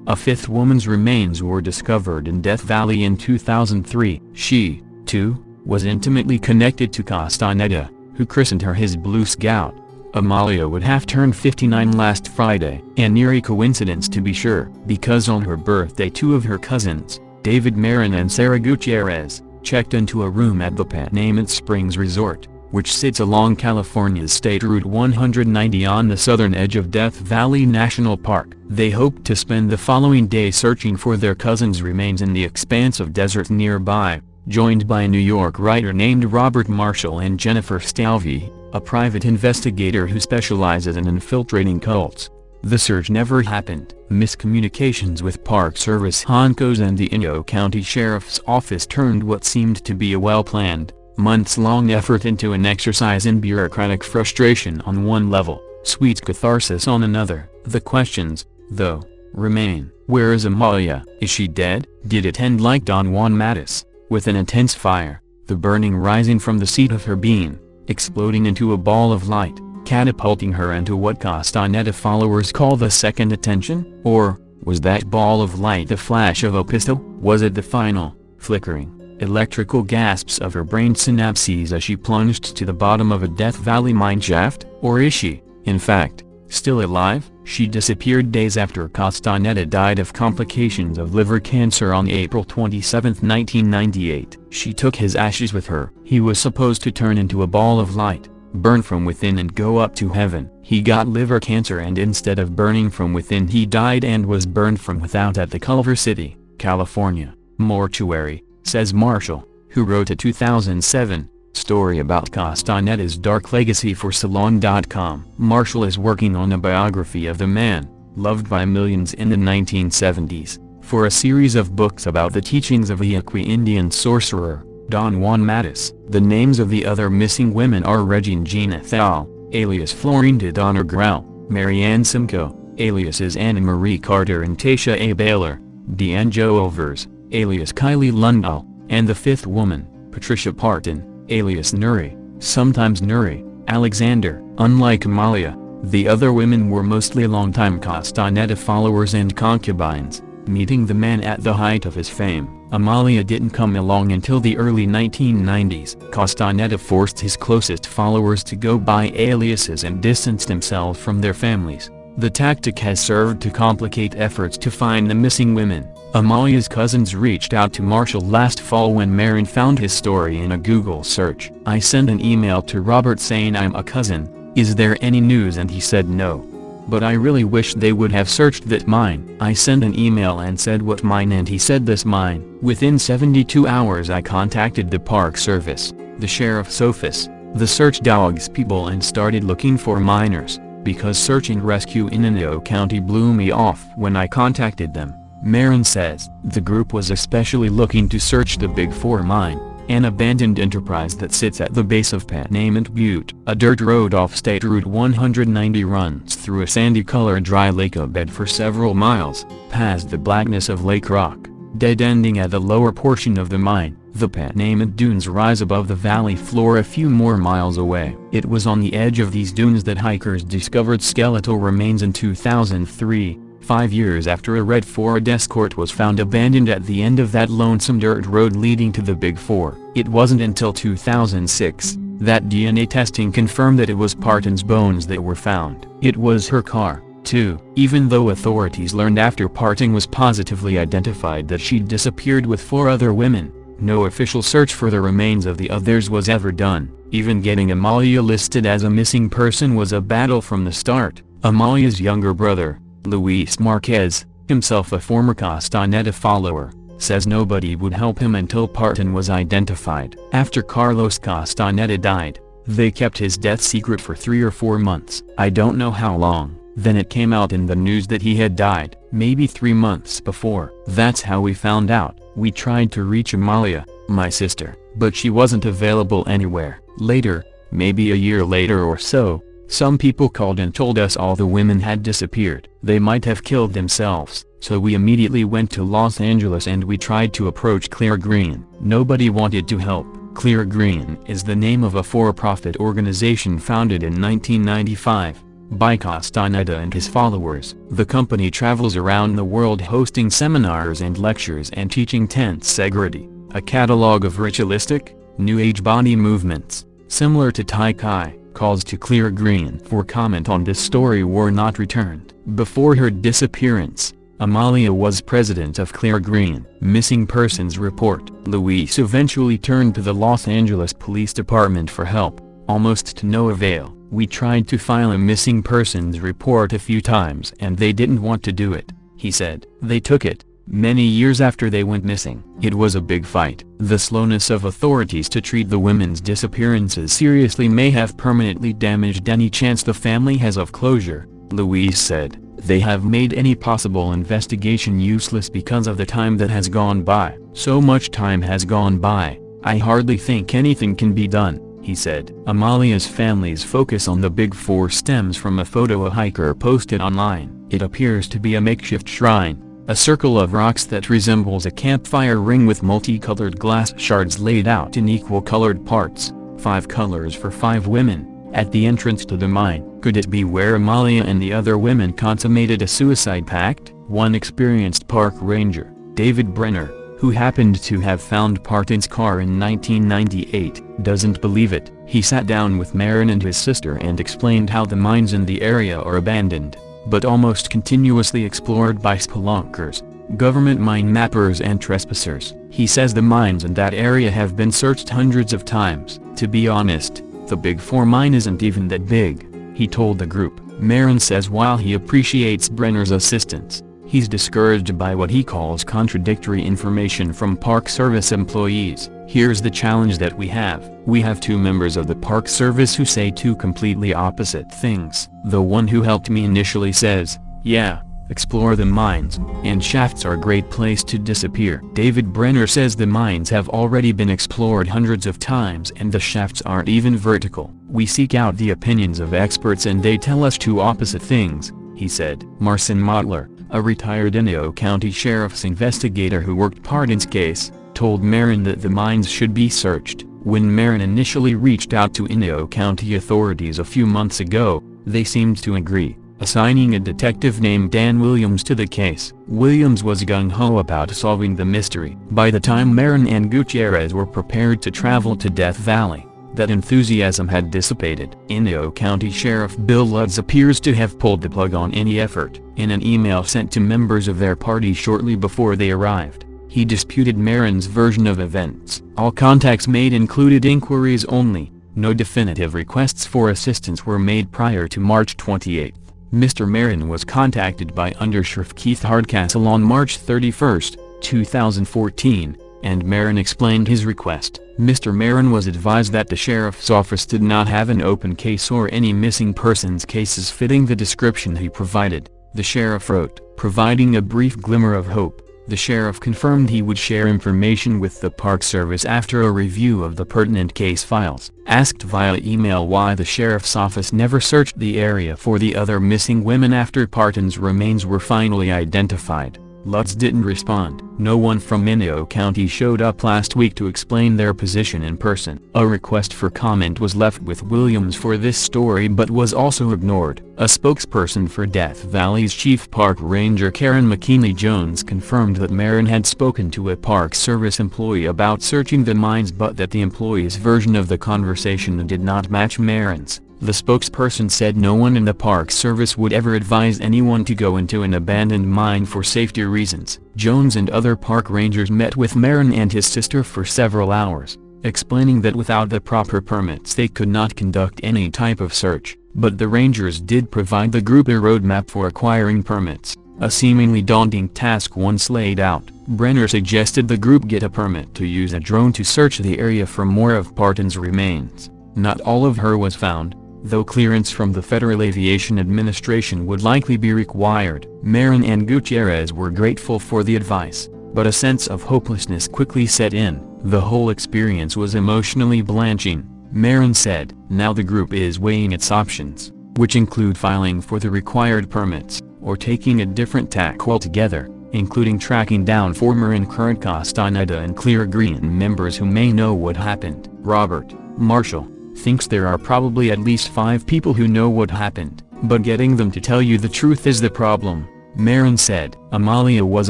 A 5th woman's remains were discovered in Death Valley in 2003. She, too, was intimately connected to Castaneda, who christened her his Blue Scout. Amalia would have turned 59 last Friday, an eerie coincidence to be sure, because on her birthday 2 of her cousins, David Marin and Sarah Gutierrez, checked into a room at the Panamint Springs Resort, which sits along California's State Route 190 on the southern edge of Death Valley National Park. They hoped to spend the following day searching for their cousin's remains in the expanse of desert nearby, joined by a New York writer named Robert Marshall and Jennifer Stalvey, a private investigator who specializes in infiltrating cults. The search never happened. Miscommunications with Park Service Honkos and the Inyo County Sheriff's Office turned what seemed to be a well-planned, months-long effort into an exercise in bureaucratic frustration on one level, sweet catharsis on another. The questions, though, remain. Where is Amalia? Is she dead? Did it end like Don Juan Matus, with an intense fire, the burning rising from the seat of her being, exploding into a ball of light, catapulting her into what Castaneda followers call the second attention? Or, was that ball of light the flash of a pistol? Was it the final, flickering, electrical gasps of her brain synapses as she plunged to the bottom of a Death Valley mine shaft? Or is she, in fact, still alive? She disappeared days after Castaneda died of complications of liver cancer on April 27, 1998. She took his ashes with her. He was supposed to turn into a ball of light, burn from within and go up to heaven. He got liver cancer, and instead of burning from within he died and was burned from without at the Culver City, California, mortuary, says Marshall, who wrote a 2007 story about Castaneda's dark legacy for Salon.com. Marshall is working on a biography of the man, loved by millions in the 1970s, for a series of books about the teachings of the Yaqui Indian sorcerer, Don Juan Matus. The names of the other missing women are Regine Gina Thal, alias Florinda Donner Grau, Marianne Simcoe, aliases Anna Marie Carter and Tasha A. Baylor, Deanne Jo Overs, alias Kylie Lundell, and the fifth woman, Patricia Parton, alias Nuri, sometimes Nuri, Alexander. Unlike Amalia, the other women were mostly longtime Castaneda followers and concubines, meeting the man at the height of his fame. Amalia didn't come along until the early 1990s. Castaneda forced his closest followers to go by aliases and distanced themselves from their families. The tactic has served to complicate efforts to find the missing women. Amalia's cousins reached out to Marshall last fall when Marin found his story in a Google search. I sent an email to Robert saying I'm a cousin, is there any news, and he said no. But I really wish they would have searched that mine. I sent an email and said what mine, and he said this mine. Within 72 hours I contacted the Park Service, the Sheriff's Office, the search dogs people, and started looking for miners, because search and rescue in Inyo County blew me off when I contacted them. Marin says, the group was especially looking to search the Big Four mine, an abandoned enterprise that sits at the base of Panamint Butte. A dirt road off State Route 190 runs through a sandy-colored dry lake bed for several miles, past the blackness of Lake Rock, dead-ending at the lower portion of the mine. The Panamint Dunes rise above the valley floor a few more miles away. It was on the edge of these dunes that hikers discovered skeletal remains in 2003. 5 years after a red Ford Escort was found abandoned at the end of that lonesome dirt road leading to the Big Four. It wasn't until 2006 that DNA testing confirmed that it was Parton's bones that were found. It was her car, too. Even though authorities learned after Parton was positively identified that she'd disappeared with 4 other women, no official search for the remains of the others was ever done. Even getting Amalia listed as a missing person was a battle from the start. Amalia's younger brother, Luis Marquez, himself a former Castaneda follower, says nobody would help him until Parton was identified. After Carlos Castaneda died, they kept his death secret for 3 or 4 months. I don't know how long. Then it came out in the news that he had died, maybe 3 months before. That's how we found out. We tried to reach Amalia, my sister, but she wasn't available anywhere. Later, maybe a year later or so, some people called and told us all the women had disappeared. They might have killed themselves, so we immediately went to Los Angeles and we tried to approach Clear Green. Nobody wanted to help. Clear Green is the name of a for-profit organization founded in 1995 by Castaneda and his followers. The company travels around the world hosting seminars and lectures and teaching Tensegrity, a catalog of ritualistic, New Age body movements, similar to Tai Chi. Calls to Clear Green for comment on this story were not returned. Before her disappearance, Amalia was president of Clear Green Missing Persons Report. Luis eventually turned to the Los Angeles Police Department for help, almost to no avail. "We tried to file a missing persons report a few times and they didn't want to do it," he said. "They took it, many years after they went missing. It was a big fight. The slowness of authorities to treat the women's disappearances seriously may have permanently damaged any chance the family has of closure," Luis said. "They have made any possible investigation useless because of the time that has gone by. So much time has gone by, I hardly think anything can be done," he said. Amalia's family's focus on the Big Four stems from a photo a hiker posted online. It appears to be a makeshift shrine, a circle of rocks that resembles a campfire ring with multicolored glass shards laid out in equal colored parts, 5 colors for 5 women, at the entrance to the mine. Could it be where Amalia and the other women consummated a suicide pact? One experienced park ranger, David Brenner, who happened to have found Parton's car in 1998, doesn't believe it. He sat down with Marin and his sister and explained how the mines in the area are abandoned, but almost continuously explored by spelunkers, government mine mappers and trespassers. He says the mines in that area have been searched hundreds of times. "To be honest, the Big Four mine isn't even that big," he told the group. Marin says while he appreciates Brenner's assistance, he's discouraged by what he calls contradictory information from Park Service employees. "Here's the challenge that we have. We have 2 members of the Park Service who say 2 completely opposite things. The one who helped me initially says, 'Yeah, explore the mines, and shafts are a great place to disappear.' David Brenner says the mines have already been explored hundreds of times and the shafts aren't even vertical. 'We seek out the opinions of experts and they tell us 2 opposite things,' he said. Marcin Mottler, a retired Inyo County Sheriff's investigator who worked Parton's case, told Marin that the mines should be searched. When Marin initially reached out to Inyo County authorities a few months ago, they seemed to agree, assigning a detective named Dan Williams to the case. Williams was gung-ho about solving the mystery. By the time Marin and Gutierrez were prepared to travel to Death Valley, that enthusiasm had dissipated. Inyo County Sheriff Bill Lutz appears to have pulled the plug on any effort. In an email sent to members of their party shortly before they arrived, he disputed Marin's version of events. All contacts made included inquiries only. No definitive requests for assistance were made prior to March 28. Mr. Marin was contacted by Undersheriff Keith Hardcastle on March 31, 2014, and Marin explained his request. Mr. Marin was advised that the sheriff's office did not have an open case or any missing persons cases fitting the description he provided, the sheriff wrote. Providing a brief glimmer of hope, the sheriff confirmed he would share information with the Park Service after a review of the pertinent case files. Asked via email why the sheriff's office never searched the area for the other missing women after Parton's remains were finally identified, Lutz didn't respond. No one from Inyo County showed up last week to explain their position in person. A request for comment was left with Williams for this story but was also ignored. A spokesperson for Death Valley's chief park ranger Karen McKinley Jones confirmed that Marin had spoken to a Park Service employee about searching the mines but that the employee's version of the conversation did not match Marin's. The spokesperson said no one in the Park Service would ever advise anyone to go into an abandoned mine for safety reasons. Jones and other park rangers met with Marin and his sister for several hours, explaining that without the proper permits they could not conduct any type of search, but the rangers did provide the group a roadmap for acquiring permits, a seemingly daunting task once laid out. Brenner suggested the group get a permit to use a drone to search the area for more of Parton's remains. Not all of her was found, though clearance from the Federal Aviation Administration would likely be required. Marin and Gutierrez were grateful for the advice, but a sense of hopelessness quickly set in. The whole experience was emotionally blanching, Marin said. Now the group is weighing its options, which include filing for the required permits, or taking a different tack altogether, including tracking down former and current Castaneda and Clear Green members who may know what happened. Robert Marshall thinks there are probably at least 5 people who know what happened, but getting them to tell you the truth is the problem, Marin said. Amalia was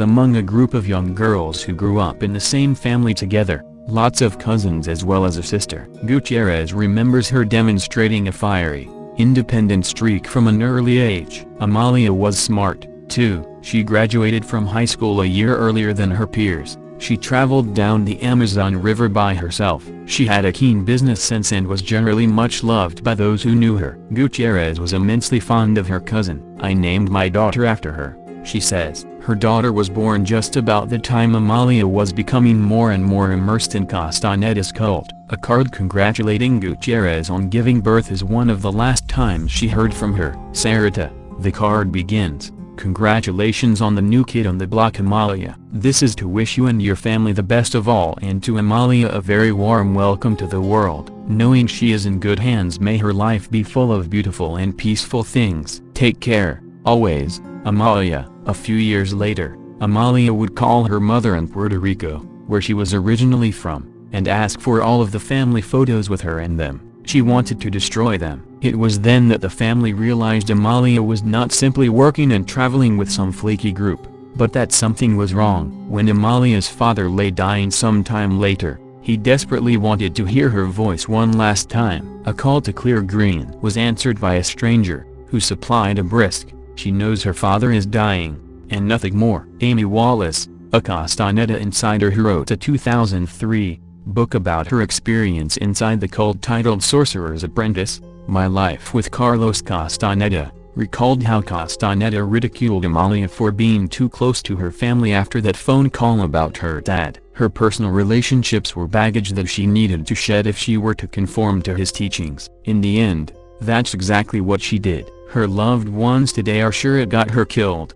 among a group of young girls who grew up in the same family together, lots of cousins as well as a sister. Gutierrez remembers her demonstrating a fiery, independent streak from an early age. Amalia was smart, too, She graduated from high school a year earlier than her peers. She traveled down the Amazon River by herself. She had a keen business sense and was generally much loved by those who knew her. Gutierrez was immensely fond of her cousin. "I named my daughter after her," she says. Her daughter was born just about the time Amalia was becoming more and more immersed in Castaneda's cult. A card congratulating Gutierrez on giving birth is one of the last times she heard from her. Sarita, the card begins. "Congratulations on the new kid on the block, Amalia. This is to wish you and your family the best of all, and to Amalia a very warm welcome to the world. Knowing she is in good hands, may her life be full of beautiful and peaceful things. Take care, always, Amalia." A few years later, Amalia would call her mother in Puerto Rico, where she was originally from, and ask for all of the family photos with her in them. She wanted to destroy them. It was then that the family realized Amalia was not simply working and traveling with some flaky group, but that something was wrong. When Amalia's father lay dying some time later, he desperately wanted to hear her voice one last time. A call to Clear Green was answered by a stranger, who supplied a brisk, "She knows her father is dying," and nothing more. Amy Wallace, a Castaneda insider who wrote a 2003 book about her experience inside the cult titled Sorcerer's Apprentice, My Life with Carlos Castaneda, recalled how Castaneda ridiculed Amalia for being too close to her family after that phone call about her dad. Her personal relationships were baggage that she needed to shed if she were to conform to his teachings. In the end, that's exactly what she did. Her loved ones today are sure it got her killed.